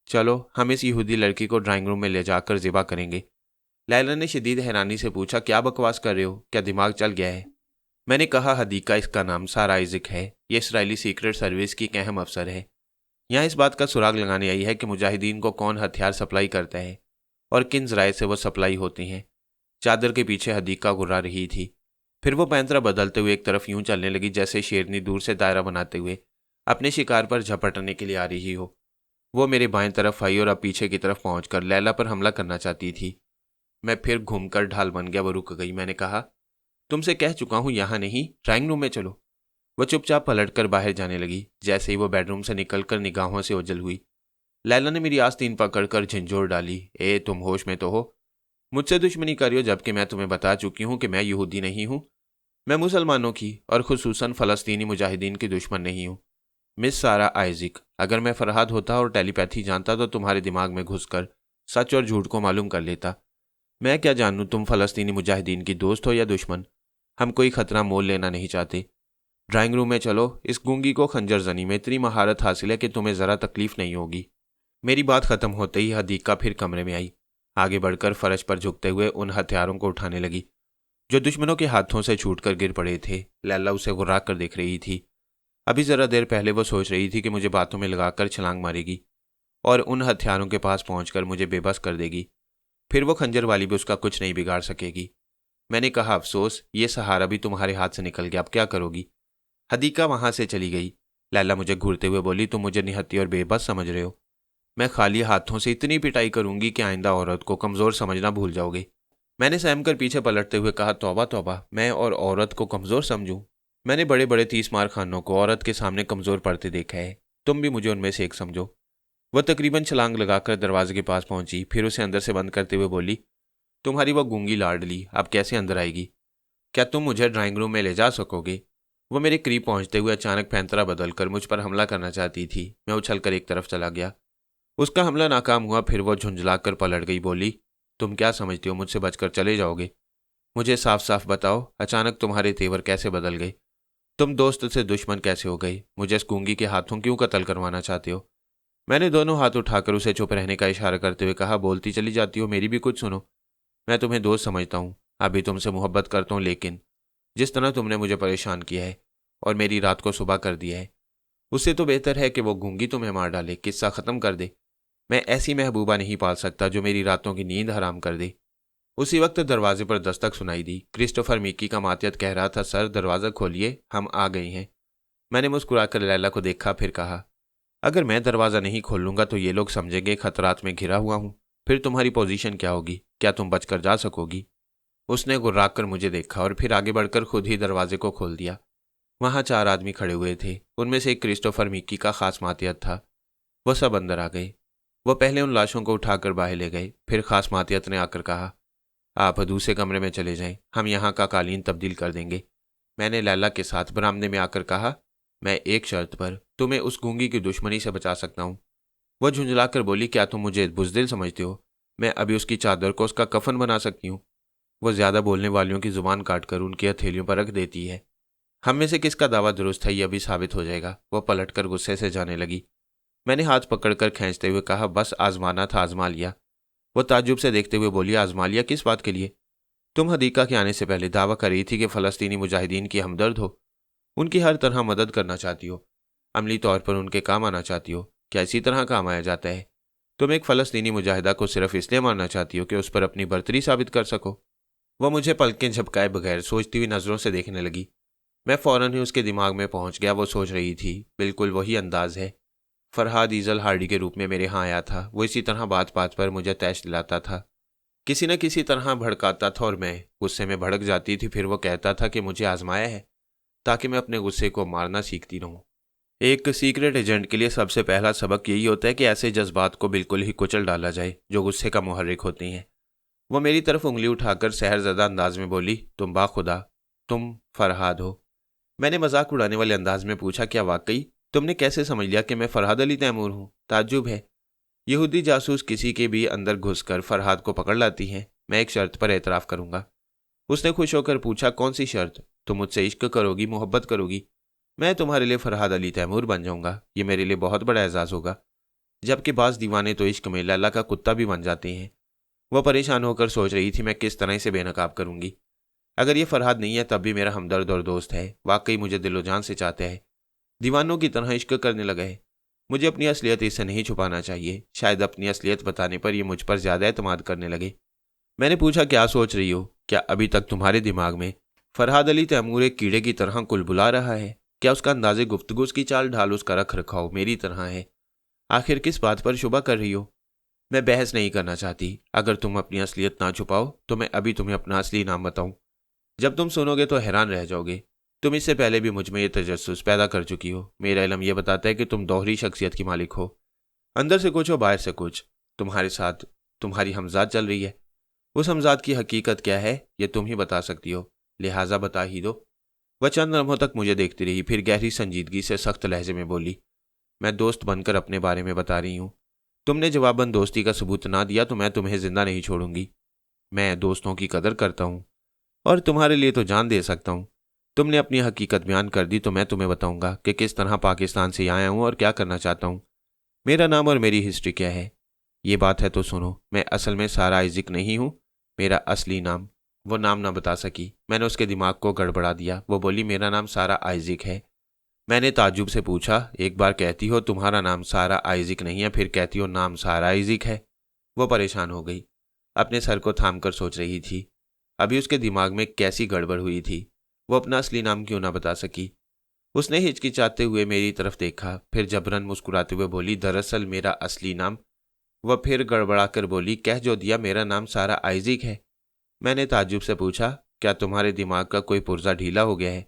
चलो हम इस यहूदी लड़की को ड्राइंग रूम में ले जाकर ज़िबा करेंगे। लैला ने शदीद हैरानी से पूछा, क्या बकवास कर रहे हो? क्या दिमाग चल गया है? मैंने कहा, हदीका इसका नाम सारा आइज़िक है। ये इसराइली सीक्रेट सर्विस की एक अहम अफसर है। यहाँ इस बात का सुराग लगाने आई है कि मुजाहिदीन को कौन हथियार सप्लाई करता है और किन जराए से वो सप्लाई होती हैं। चादर के पीछे हदीका गुर्रा रही थी। फिर वो पैंतरा बदलते हुए एक तरफ यूं चलने लगी जैसे शेरनी दूर से दायरा बनाते हुए अपने शिकार पर झपटने के लिए आ रही हो। वो मेरे बाएं तरफ आई और अब पीछे की तरफ पहुंचकर लैला पर हमला करना चाहती थी। मैं फिर घूमकर ढाल बन गया। वो रुक गई। मैंने कहा, तुमसे कह चुका हूं यहाँ नहीं, ड्राइंग रूम में चलो। वह चुपचाप पलटकर बाहर जाने लगी। जैसे ही वो बेडरूम से निकलकर निगाहों से ओझल हुई, लैला ने मेरी आस्तीन पकड़कर झंझोर डाली। तुम होश में तो हो? मुझसे दुश्मनी करियो जबकि मैं तुम्हें बता चुकी हूं कि मैं यहूदी नहीं हूं। मैं मुसलमानों की और खुसूसन फ़लस्तीनी मुजाहिदीन की दुश्मन नहीं हूं। मिस सारा आइज़िक, अगर मैं फरहाद होता और टेलीपैथी जानता तो तुम्हारे दिमाग में घुसकर सच और झूठ को मालूम कर लेता। मैं क्या जानूं तुम फ़लस्तीनी मुजाहिदीन की दोस्त हो या दुश्मन। हम कोई खतरा मोल लेना नहीं चाहते। ड्राइंग रूम में चलो। इस गूंगी को खंजर जनी में इतनी महारत हासिल है कि तुम्हें ज़रा तकलीफ नहीं होगी। मेरी बात खत्म होते ही हदीका फिर कमरे में आई। आगे बढ़कर फर्श पर झुकते हुए उन हथियारों को उठाने लगी जो दुश्मनों के हाथों से छूटकर गिर पड़े थे। लैला उसे गुर्रा कर देख रही थी। अभी जरा देर पहले वो सोच रही थी कि मुझे बातों में लगाकर छलांग मारेगी और उन हथियारों के पास पहुंचकर मुझे बेबस कर देगी। फिर वो खंजर वाली भी उसका कुछ नहीं बिगाड़ सकेगी। मैंने कहा, अफसोस, ये सहारा भी तुम्हारे हाथ से निकल गया, अब क्या करोगी? हदीका वहां से चली गई। लैला मुझे घूरते हुए बोली, तुम मुझे निहत्ती और बेबस समझ रहे हो? मैं खाली हाथों से इतनी पिटाई करूंगी कि आइंदा औरत को कमज़ोर समझना भूल जाओगे। मैंने सहम कर पीछे पलटते हुए कहा, तौबा तौबा, मैं और औरत को कमज़ोर समझूं? मैंने बड़े बड़े 30 मार खानों को औरत के सामने कमज़ोर पड़ते देखा है। तुम भी मुझे उनमें से एक समझो। वह तकरीबन छलांग लगाकर दरवाजे के पास पहुंची, फिर उसे अंदर से बंद करते हुए बोली, तुम्हारी वह गूंगी लाडली अब कैसे अंदर आएगी? क्या तुम मुझे ड्राइंग रूम में ले जा सकोगे? वह मेरे करीब पहुंचते हुए अचानक पैंतरा बदलकर मुझ पर हमला करना चाहती थी। मैं उछलकर एक तरफ चला गया। उसका हमला नाकाम हुआ। फिर वह झुंझलाकर पलट गई। बोली, तुम क्या समझती हो मुझसे बचकर चले जाओगे? मुझे साफ साफ बताओ, अचानक तुम्हारे तेवर कैसे बदल गए? तुम दोस्त से दुश्मन कैसे हो गए? मुझे इस गूंगी के हाथों क्यों कत्ल करवाना चाहते हो? मैंने दोनों हाथ उठाकर उसे चुप रहने का इशारा करते हुए कहा, बोलती चली जाती हो, मेरी भी कुछ सुनो। मैं तुम्हें दोस्त समझता हूँ, अभी तुमसे मोहब्बत करता हूँ, लेकिन जिस तरह तुमने मुझे परेशान किया है और मेरी रात को सुबह कर दिया है, उससे तो बेहतर है कि वो गूंगी तुम्हें मार डाले, किस्सा ख़त्म कर दे। मैं ऐसी महबूबा नहीं पाल सकता जो मेरी रातों की नींद हराम कर दे। उसी वक्त दरवाजे पर दस्तक सुनाई दी। क्रिस्टोफर मिक्की का मातियत कह रहा था, सर दरवाज़ा खोलिए, हम आ गए हैं। मैंने मुस्कुराकर लैला को देखा, फिर कहा, अगर मैं दरवाज़ा नहीं खोल लूँगा तो ये लोग समझेंगे खतरात में घिरा हुआ हूँ। फिर तुम्हारी पोजीशन क्या होगी? क्या तुम बचकर जा सकोगी? उसने गुर्राक कर मुझे देखा और फिर आगे बढ़कर खुद ही दरवाजे को खोल दिया। वहाँ 4 आदमी खड़े हुए थे। उनमें से एक क्रिस्टोफर मिक्की का खास मातियत था। वह सब अंदर आ गए। वह पहले उन लाशों को उठाकर बाहर ले गए। फिर खास मातियत ने आकर कहा, आप दूसरे कमरे में चले जाएं, हम यहाँ का कालीन तब्दील कर देंगे। मैंने लैला के साथ बरामदे में आकर कहा, मैं एक शर्त पर तुम्हें उस गूंगी की दुश्मनी से बचा सकता हूँ। वह झुंझलाकर बोली, क्या तुम मुझे बुज़दिल समझते हो? मैं अभी उसकी चादर को उसका कफन बना सकती हूँ। वो ज़्यादा बोलने वालियों की जुबान काटकर उनकी हथेलियों पर रख देती है। हम में से किसका दावा दुरुस्त है, यह अभी साबित हो जाएगा। वह पलटकर गुस्से से जाने लगी। मैंने हाथ पकड़कर खींचते हुए कहा, बस आजमाना था, आजमा लिया। वो ताज्जुब से देखते हुए बोली, आजमा लिया? किस बात के लिए? तुम हदीका के आने से पहले दावा कर रही थी कि फ़लस्तीनी मुजाहिदीन की हमदर्द हो, उनकी हर तरह मदद करना चाहती हो, अमली तौर पर उनके काम आना चाहती हो। क्या इसी तरह काम आया जाता है? तुम एक फ़लस्तीनी मुजाहिदा को सिर्फ इसलिए मारना चाहती हो कि उस पर अपनी बर्तरी साबित कर सको। वह मुझे पलकें झपकाए बगैर सोचती हुई नज़रों से देखने लगी। मैं फ़ौरन ही उसके दिमाग में पहुंच गया। वो सोच रही थी, बिल्कुल वही अंदाज है। फरहाद ईजल हार्डी के रूप में मेरे यहाँ आया था। वो इसी तरह बात बात पर मुझे तैश दिलाता था, किसी न किसी तरह भड़काता था और मैं गुस्से में भड़क जाती थी। फिर वो कहता था कि मुझे आजमाया है ताकि मैं अपने गुस्से को मारना सीखती रहूं। एक सीक्रेट एजेंट के लिए सबसे पहला सबक यही होता है कि ऐसे जज्बात को बिल्कुल ही कुचल डाला जाए जो गुस्से का मुहर्रिक होते हैं। वो मेरी तरफ उंगली उठाकर सहरज़दा अंदाज में बोली, तुम बाखुदा, तुम फरहाद हो। मैंने मजाक उड़ाने वाले अंदाज में पूछा, क्या वाकई तुमने कैसे समझ लिया कि मैं फरहाद अली तैमूर हूँ? ताज्जुब है। यहूदी जासूस किसी के भी अंदर घुसकर फरहाद को पकड़ लाती हैं। मैं एक शर्त पर एतराफ़ करूंगा। उसने खुश होकर पूछा, कौन सी शर्त? तुम मुझसे इश्क करोगी, मोहब्बत करोगी? मैं तुम्हारे लिए फरहाद अली तैमूर बन जाऊंगा। ये मेरे लिए बहुत बड़ा एजाज़ होगा। जबकि बाज़ दीवाने तो इश्क में लैला का कुत्ता भी बन जाते हैं। वह परेशान होकर सोच रही थी मैं किस तरह से बेनकाब करूंगी। अगर ये फरहाद नहीं है तब भी मेरा हमदर्द और दोस्त है। वाकई मुझे दिलो जान से चाहता है, दीवानों की तरह इश्क करने लगा है। मुझे अपनी असलियत इससे नहीं छुपाना चाहिए। शायद अपनी असलियत बताने पर यह मुझ पर ज़्यादा एतमाद करने लगे। मैंने पूछा, क्या सोच रही हो? क्या अभी तक तुम्हारे दिमाग में फरहाद अली तैमूर एक कीड़े की तरह कुलबुला रहा है? क्या उसका अंदाजे गुफ्तगू, उसकी चाल ढाल, उसका रख रखाव मेरी तरह है? आखिर किस बात पर शुबा कर रही हो? मैं बहस नहीं करना चाहती। अगर तुम अपनी असलियत ना छुपाओ तो मैं अभी तुम्हें अपना असली नाम बताऊं। जब तुम सुनोगे तो हैरान रह जाओगे। तुम इससे पहले भी मुझ में ये तजस्सुस पैदा कर चुकी हो। मेरा इल्म यह बताता है कि तुम दोहरी शख्सियत की मालिक हो। अंदर से कुछ और बाहर से कुछ। तुम्हारे साथ तुम्हारी हमजाद चल रही है। उस हमजाद की हकीकत क्या है ये तुम ही बता सकती हो, लिहाजा बता ही दो। वह चंद लम्हों तक मुझे देखती रही, फिर गहरी संजीदगी से सख्त लहजे में बोली, मैं दोस्त बनकर अपने बारे में बता रही हूँ। तुमने जवाबन दोस्ती का सबूत ना दिया तो मैं तुम्हें जिंदा नहीं छोड़ूंगी। मैं दोस्तों की कदर करता हूँ और तुम्हारे लिए तो जान दे सकता हूँ। तुमने अपनी हकीकत बयान कर दी तो मैं तुम्हें बताऊंगा कि किस तरह पाकिस्तान से आया हूँ और क्या करना चाहता हूँ। मेरा नाम और मेरी हिस्ट्री क्या है। ये बात है तो सुनो, मैं असल में सारा आइजिक नहीं हूँ। मेरा असली नाम। वो नाम ना बता सकी। मैंने उसके दिमाग को गड़बड़ा दिया। वो बोली, मेरा नाम सारा आइजिक है। मैंने ताज्जुब से पूछा, एक बार कहती हो तुम्हारा नाम सारा आइजिक नहीं है, फिर कहती हो नाम सारा आइजिक है। वो परेशान हो गई, अपने सर को थाम कर सोच रही थी। अभी उसके दिमाग में कैसी गड़बड़ हुई थी। वो अपना असली नाम क्यों ना बता सकी। उसने हिचकिचाते हुए मेरी तरफ देखा, फिर जबरन मुस्कुराते हुए बोली, दरअसल मेरा असली नाम। वह फिर गड़बड़ा कर बोली, कह जो दिया, मेरा नाम सारा आइजिक है। मैंने ताज्जुब से पूछा, क्या तुम्हारे दिमाग का कोई पुर्जा ढीला हो गया है?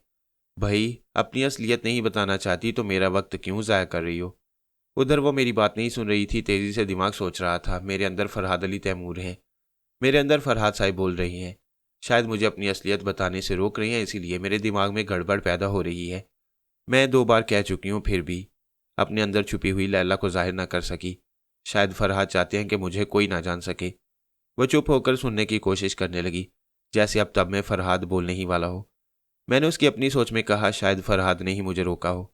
भाई, अपनी असलियत नहीं बताना चाहती तो मेरा वक्त क्यों ज़ाया कर रही हो? उधर वो मेरी बात नहीं सुन रही थी। तेजी से दिमाग सोच रहा था, मेरे अंदर फरहाद अली तैमूर हैं, मेरे अंदर फरहाद साहिब बोल रही हैं। शायद मुझे अपनी असलियत बताने से रोक रही हैं, इसीलिए मेरे दिमाग में गड़बड़ पैदा हो रही है। मैं 2 बार कह चुकी हूँ, फिर भी अपने अंदर छुपी हुई लैला को जाहिर ना कर सकी। शायद फरहाद चाहते हैं कि मुझे कोई ना जान सके। वह चुप होकर सुनने की कोशिश करने लगी, जैसे अब तब में फरहाद बोलने ही वाला हो। मैंने उसकी अपनी सोच में कहा, शायद फरहाद ने ही मुझे रोका हो।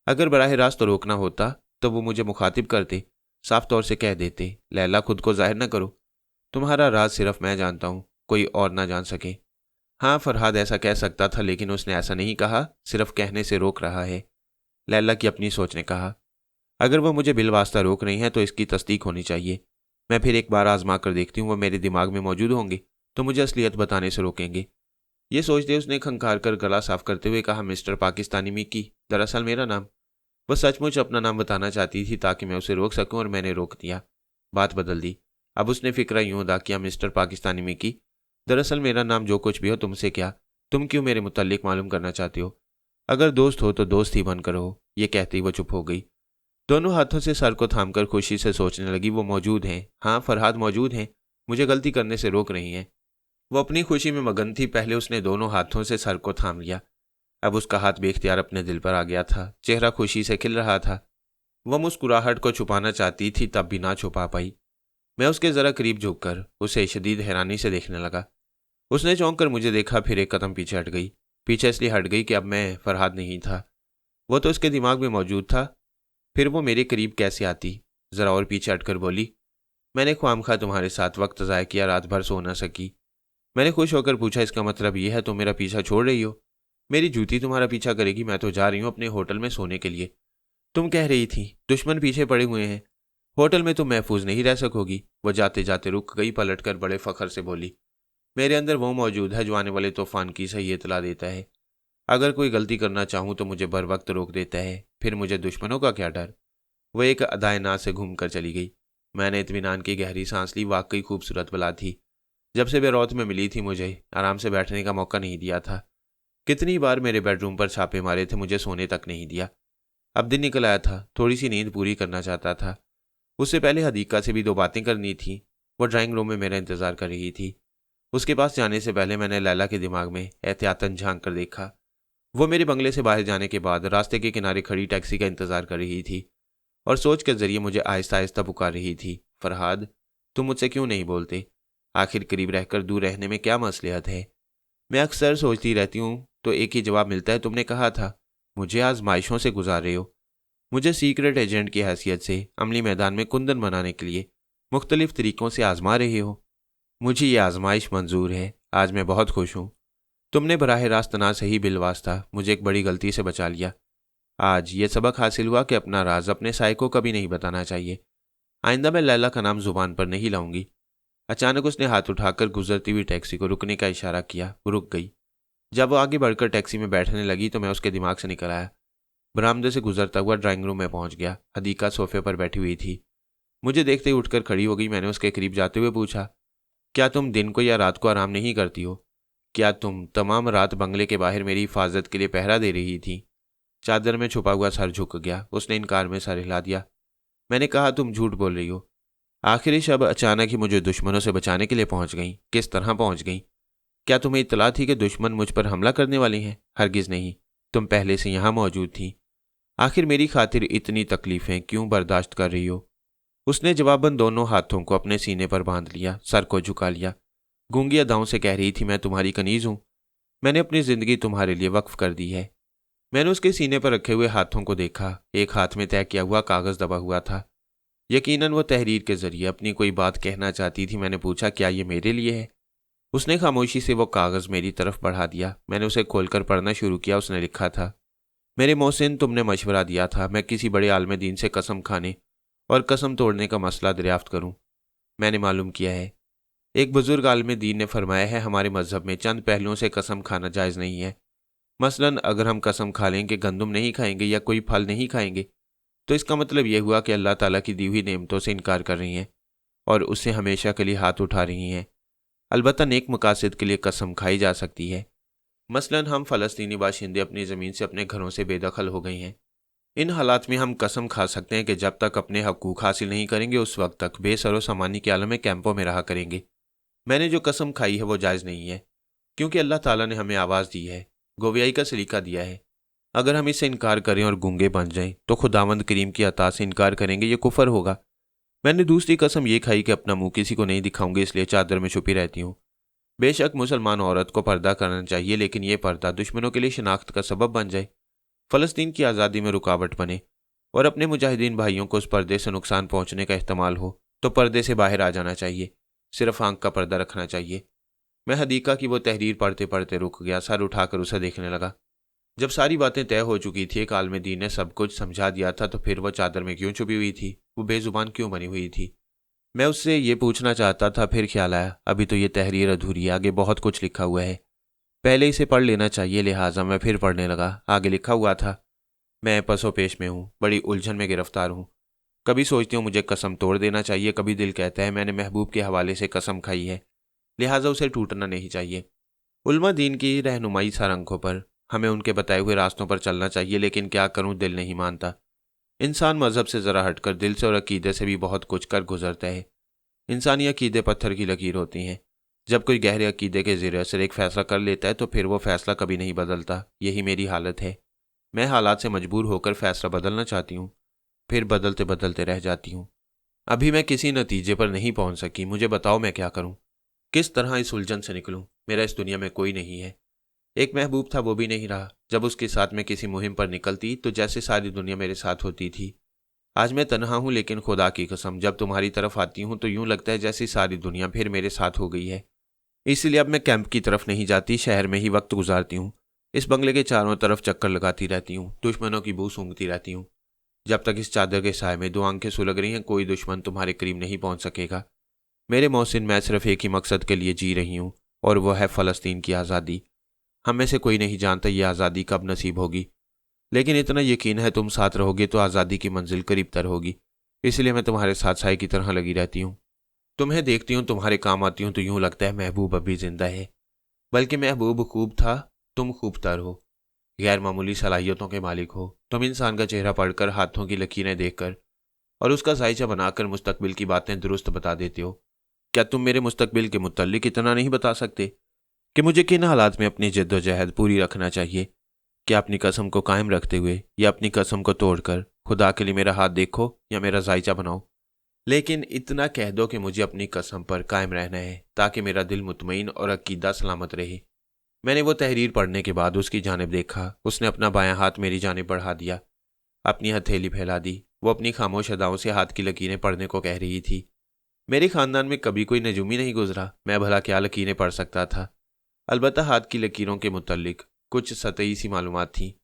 अगर बराह रास्त रोकना होता तो वो मुझे मुखातिब करते, साफ तौर से कह देते, लैला खुद को जाहिर ना करो, तुम्हारा राज सिर्फ मैं जानता हूँ, कोई और ना जान सके। हाँ, फरहाद ऐसा कह सकता था, लेकिन उसने ऐसा नहीं कहा, सिर्फ कहने से रोक रहा है। लैला की अपनी सोच ने कहा, अगर वह मुझे बिलवास्ता रोक रही हैं तो इसकी तस्दीक होनी चाहिए। मैं फिर एक बार आजमा कर देखती हूँ, वह मेरे दिमाग में मौजूद होंगे तो मुझे असलियत बताने से रोकेंगे। ये सोचते उसने खंखार कर गला साफ करते हुए कहा, मिस्टर पाकिस्तानी मिकी, दरअसल मेरा नाम। वह सचमुच अपना नाम बताना चाहती थी ताकि मैं उसे रोक सकूं और मैंने रोक दिया। बात बदल दी। अब उसने फिक्रा यूं अदा किया, मिस्टर पाकिस्तानी मिकी, दरअसल मेरा नाम जो कुछ भी हो, तुमसे क्या, तुम क्यों मेरे मुतल्लिक मालूम करना चाहते हो? अगर दोस्त हो तो दोस्त ही बनकर हो। ये कहते ही वो चुप हो गई। दोनों हाथों से सर को थामकर खुशी से सोचने लगी, वो मौजूद हैं। हाँ, फरहाद मौजूद हैं, मुझे गलती करने से रोक रही हैं। वो अपनी खुशी में मगन थी। पहले उसने दोनों हाथों से सर को थाम लिया, अब उसका हाथ बेख्तियार अपने दिल पर आ गया था। चेहरा खुशी से खिल रहा था। वह मुस्कुराहट को छुपाना चाहती थी, तब भी ना छुपा पाई। मैं उसके ज़रा करीब झुककर उसे शदीद हैरानी से देखने लगा। उसने चौंक कर मुझे देखा, फिर एक कदम पीछे हट गई। पीछे इसलिए हट गई कि अब मैं फरहाद नहीं था, वो तो उसके दिमाग में मौजूद था। फिर वो मेरे करीब कैसे आती? ज़रा और पीछे हटकर बोली, मैंने ख्वामखा तुम्हारे साथ वक्त ज़ाया किया, रात भर सो न सकी। मैंने खुश होकर पूछा, इसका मतलब ये है तुम मेरा पीछा छोड़ रही हो? मेरी जूती तुम्हारा पीछा करेगी, मैं तो जा रही हूँ अपने होटल में सोने के लिए। तुम कह रही थी दुश्मन पीछे पड़े हुए हैं, होटल में तुम महफूज नहीं रह सकोगी। वो जाते जाते रुक गई, पलटकर बड़े फखर से बोली, मेरे अंदर वो मौजूद है जो आने वाले तूफान की सही इतला देता है। अगर कोई गलती करना चाहूँ तो मुझे बर वक्त रोक देता है, फिर मुझे दुश्मनों का क्या डर। वह एक अदाए नाज से घूम कर चली गई। मैंने इत्मीनान की गहरी सांस ली। वाकई खूबसूरत बला थी। जब से बेरौत में मिली थी मुझे आराम से बैठने का मौका नहीं दिया था। कितनी बार मेरे बेडरूम पर छापे मारे थे, मुझे सोने तक नहीं दिया। अब दिन निकल आया था, थोड़ी सी नींद पूरी करना चाहता था। उससे पहले हदीका से भी 2 बातें करनी थी। वो ड्राइंग रूम में मेरा इंतजार कर रही थी। उसके पास जाने से पहले मैंने लैला के दिमाग में एहतियातन झांक कर देखा। वो मेरे बंगले से बाहर जाने के बाद रास्ते के किनारे खड़ी टैक्सी का इंतजार कर रही थी और सोच के जरिए मुझे आहिस्ता आहिस्ता पुकार रही थी, फरहाद तुम मुझसे क्यों नहीं बोलते? आखिर करीब रहकर दूर रहने में क्या मसलियत है? मैं अक्सर सोचती रहती हूँ तो एक ही जवाब मिलता है, तुमने कहा था मुझे आजमाइशों से गुजार रहे हो। मुझे सीक्रेट एजेंट की हैसियत से अमली मैदान में कुंदन बनाने के लिए मुख्तलिफ तरीक़ों से आजमा रहे हो। मुझे ये आजमाइश मंजूर है। आज मैं बहुत खुश हूँ। तुमने बराह रास्त ना सही बिलवास्ता मुझे एक बड़ी गलती से बचा लिया। आज ये सबक हासिल हुआ कि अपना राज अपने साय को कभी नहीं बताना चाहिए। आइंदा मैं लैला का नाम जुबान पर नहीं लाऊंगी। अचानक उसने हाथ उठाकर गुजरती हुई टैक्सी को रुकने का इशारा किया। वो रुक गई। जब वो आगे बढ़कर टैक्सी में बैठने लगी तो मैं उसके दिमाग से निकल आया। बरामदे से गुजरता हुआ ड्राइंग रूम में पहुंच गया। हदीका सोफे पर बैठी हुई थी। मुझे देखते ही उठकर खड़ी हो गई। मैंने उसके करीब जाते हुए पूछा, क्या तुम दिन को या रात को आराम नहीं करती हो? क्या तुम तमाम रात बंगले के बाहर मेरी हिफाजत के लिए पहरा दे रही थी? चादर में छुपा हुआ सर झुक गया। उसने इनकार में सर हिला दिया। मैंने कहा, तुम झूठ बोल रही हो। आखिरी शब अचानक ही मुझे दुश्मनों से बचाने के लिए पहुंच गई। किस तरह पहुंच गई? क्या तुम्हें इत्तला थी कि दुश्मन मुझ पर हमला करने वाले हैं? हरगिज़ नहीं, तुम पहले से यहाँ मौजूद थी। आखिर मेरी खातिर इतनी तकलीफें क्यों बर्दाश्त कर रही हो? उसने जवाबन दोनों हाथों को अपने सीने पर बांध लिया, सर को झुका लिया। गूंगी अदाओं से कह रही थी, मैं तुम्हारी कनीज हूं। मैंने अपनी जिंदगी तुम्हारे लिए वक्फ कर दी है। मैंने उसके सीने पर रखे हुए हाथों को देखा। एक हाथ में तय किया हुआ कागज दबा हुआ था। यकीनन वो तहरीर के जरिए अपनी कोई बात कहना चाहती थी। मैंने पूछा, क्या ये मेरे लिए है? उसने खामोशी से वो कागज मेरी तरफ बढ़ा दिया। मैंने उसे खोलकर पढ़ना शुरू किया। उसने लिखा था, मेरे मोहसिन, तुमने मशवरा दिया था मैं किसी बड़े आलम दीन से कसम खाने और कसम तोड़ने का मसला दरियाफ्त करूं। मैंने मालूम किया है, एक बुजुर्ग आलम दीन ने फरमाया है, हमारे मजहब में चंद पहलुओं से कसम खाना जायज़ नहीं है। मसलन अगर हम कसम खा लें कि गंदम नहीं खाएंगे या कोई फल नहीं खाएंगे, तो इसका मतलब यह हुआ कि अल्लाह ताला की दी हुई नेमतों से इनकार कर रही हैं और उससे हमेशा के लिए हाथ उठा रही हैं। अलबत्ता नेक मकासद के लिए कसम खाई जा सकती है। मसलन हम फ़लस्तीनी बाशिंदे अपनी ज़मीन से, अपने घरों से बेदखल हो गए हैं। इन हालात में हम कसम खा सकते हैं कि जब तक अपने हकूक़ हासिल नहीं करेंगे उस वक्त तक बेसरो सामानी के आलम में कैंपों में रहा करेंगे। मैंने जो कसम खाई है वो जायज़ नहीं है, क्योंकि अल्लाह ताला ने हमें आवाज़ दी है, गोवियाई का सलीका दिया है। अगर हम इससे इनकार करें और गूंगे बन जाएं तो खुदावंद करीम की अता से इनकार करेंगे, ये कुफर होगा। मैंने दूसरी कसम ये खाई कि अपना मुंह किसी को नहीं दिखाऊंगी, इसलिए चादर में छुपी रहती हूँ। बेशक मुसलमान औरत को पर्दा करना चाहिए, लेकिन यह पर्दा दुश्मनों के लिए शिनाख्त का सबब बन जाए, फ़लस्तीन की आज़ादी में रुकावट बने और अपने मुजाहिदीन भाइयों को उस पर्दे से नुकसान पहुंचने का एहतमाल हो तो पर्दे से बाहर आ जाना चाहिए, सिर्फ आंख का पर्दा रखना चाहिए। मैं हदीका की वो तहरीर पढ़ते पढ़ते रुक गया, सर उठाकर उसे देखने लगा। जब सारी बातें तय हो चुकी थी, एक आलम दीन ने सब कुछ समझा दिया था, तो फिर वो चादर में क्यों छुपी हुई थी? वो बेजुबान क्यों बनी हुई थी? मैं उससे ये पूछना चाहता था, फिर ख्याल आया अभी तो ये तहरीर अधूरी है, आगे बहुत कुछ लिखा हुआ है, पहले इसे पढ़ लेना चाहिए। लिहाजा मैं फिर पढ़ने लगा। आगे लिखा हुआ था, मैं पसो पेश में हूँ, बड़ी उलझन में गिरफ्तार हूँ। कभी सोचती हूँ मुझे कसम तोड़ देना चाहिए, कभी दिल कहता है मैंने महबूब के हवाले से कसम खाई है, लिहाजा उसे टूटना नहीं चाहिए। उल्मा दीन की रहनुमाई सारंखों पर हमें उनके बताए हुए रास्तों पर चलना चाहिए, लेकिन क्या करूं, दिल नहीं मानता। इंसान मजहब से ज़रा हटकर दिल से और अकीदे से भी बहुत कुछ कर गुजरता है। इंसानी अकीदे पत्थर की लकीर होती हैं। जब कोई गहरे अकीदे के ज़रिए असर एक फ़ैसला कर लेता है तो फिर वो फ़ैसला कभी नहीं बदलता। यही मेरी हालत है। मैं हालात से मजबूर होकर फ़ैसला बदलना चाहती हूँ, फिर बदलते बदलते रह जाती हूँ। अभी मैं किसी नतीजे पर नहीं पहुंच सकी। मुझे बताओ मैं क्या करूं? किस तरह इस उलझन से निकलूं? मेरा इस दुनिया में कोई नहीं है। एक महबूब था, वो भी नहीं रहा। जब उसके साथ मैं किसी मुहिम पर निकलती तो जैसे सारी दुनिया मेरे साथ होती थी। आज मैं तन्हा हूं, लेकिन खुदा की कसम जब तुम्हारी तरफ आती हूं तो यूं लगता है जैसे सारी दुनिया फिर मेरे साथ हो गई है। इसलिए अब मैं कैंप की तरफ नहीं जाती, शहर में ही वक्त गुजारती हूँ। इस बंगले के चारों तरफ चक्कर लगाती रहती हूँ, दुश्मनों की बू सूंघती रहती हूँ। जब तक इस चादर के साए में दो आंखें सुलग रही हैं, कोई दुश्मन तुम्हारे करीब नहीं पहुंच सकेगा। मेरे मोहसिन, मैं सिर्फ एक ही मकसद के लिए जी रही हूँ, और वह है फ़लस्तीन की आज़ादी। हम में से कोई नहीं जानता ये आज़ादी कब नसीब होगी, लेकिन इतना यकीन है तुम साथ रहोगे तो आज़ादी की मंजिल करीब तर होगी। इसलिए मैं तुम्हारे साथ साए की तरह लगी रहती हूँ। तुम्हें देखती हूँ, तुम्हारे काम आती हूँ तो यूं लगता है महबूब अभी जिंदा है। बल्कि महबूब खूब था, तुम खूबतर हो, गैर मामूली सलाहियतों के मालिक हो। तुम इंसान का चेहरा पढ़कर, हाथों की लकीरें देखकर और उसका जायचा बनाकर मुस्तकबिल की बातें दुरुस्त बता देते हो। क्या तुम मेरे मुस्तकबिल के मुतल्लिक इतना नहीं बता सकते कि मुझे किन हालात में अपनी जद्दोजहद पूरी रखना चाहिए? क्या अपनी कसम को कायम रखते हुए या अपनी कसम को तोड़कर? खुदा के लिए मेरा हाथ देखो या मेरा जायचा बनाओ, लेकिन इतना कह दो कि मुझे अपनी कसम पर कायम रहना है, ताकि मेरा दिल मुतमईन और अकीदा सलामत रहे। मैंने वो तहरीर पढ़ने के बाद उसकी जानिब देखा। उसने अपना बायां हाथ मेरी जानिब बढ़ा दिया, अपनी हथेली फैला दी। वो अपनी खामोश अदाओं से हाथ की लकीरें पढ़ने को कह रही थी। मेरे खानदान में कभी कोई नजूमी नहीं गुजरा, मैं भला क्या लकीरें पढ़ सकता था? अलबत्ता हाथ की लकीरों के मुतल्लिक कुछ सतही सी मालूमात थी,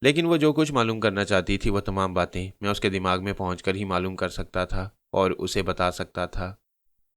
लेकिन वो जो कुछ मालूम करना चाहती थी वह तमाम बातें मैं उसके दिमाग में पहुंचकर ही मालूम कर सकता था और उसे बता सकता था।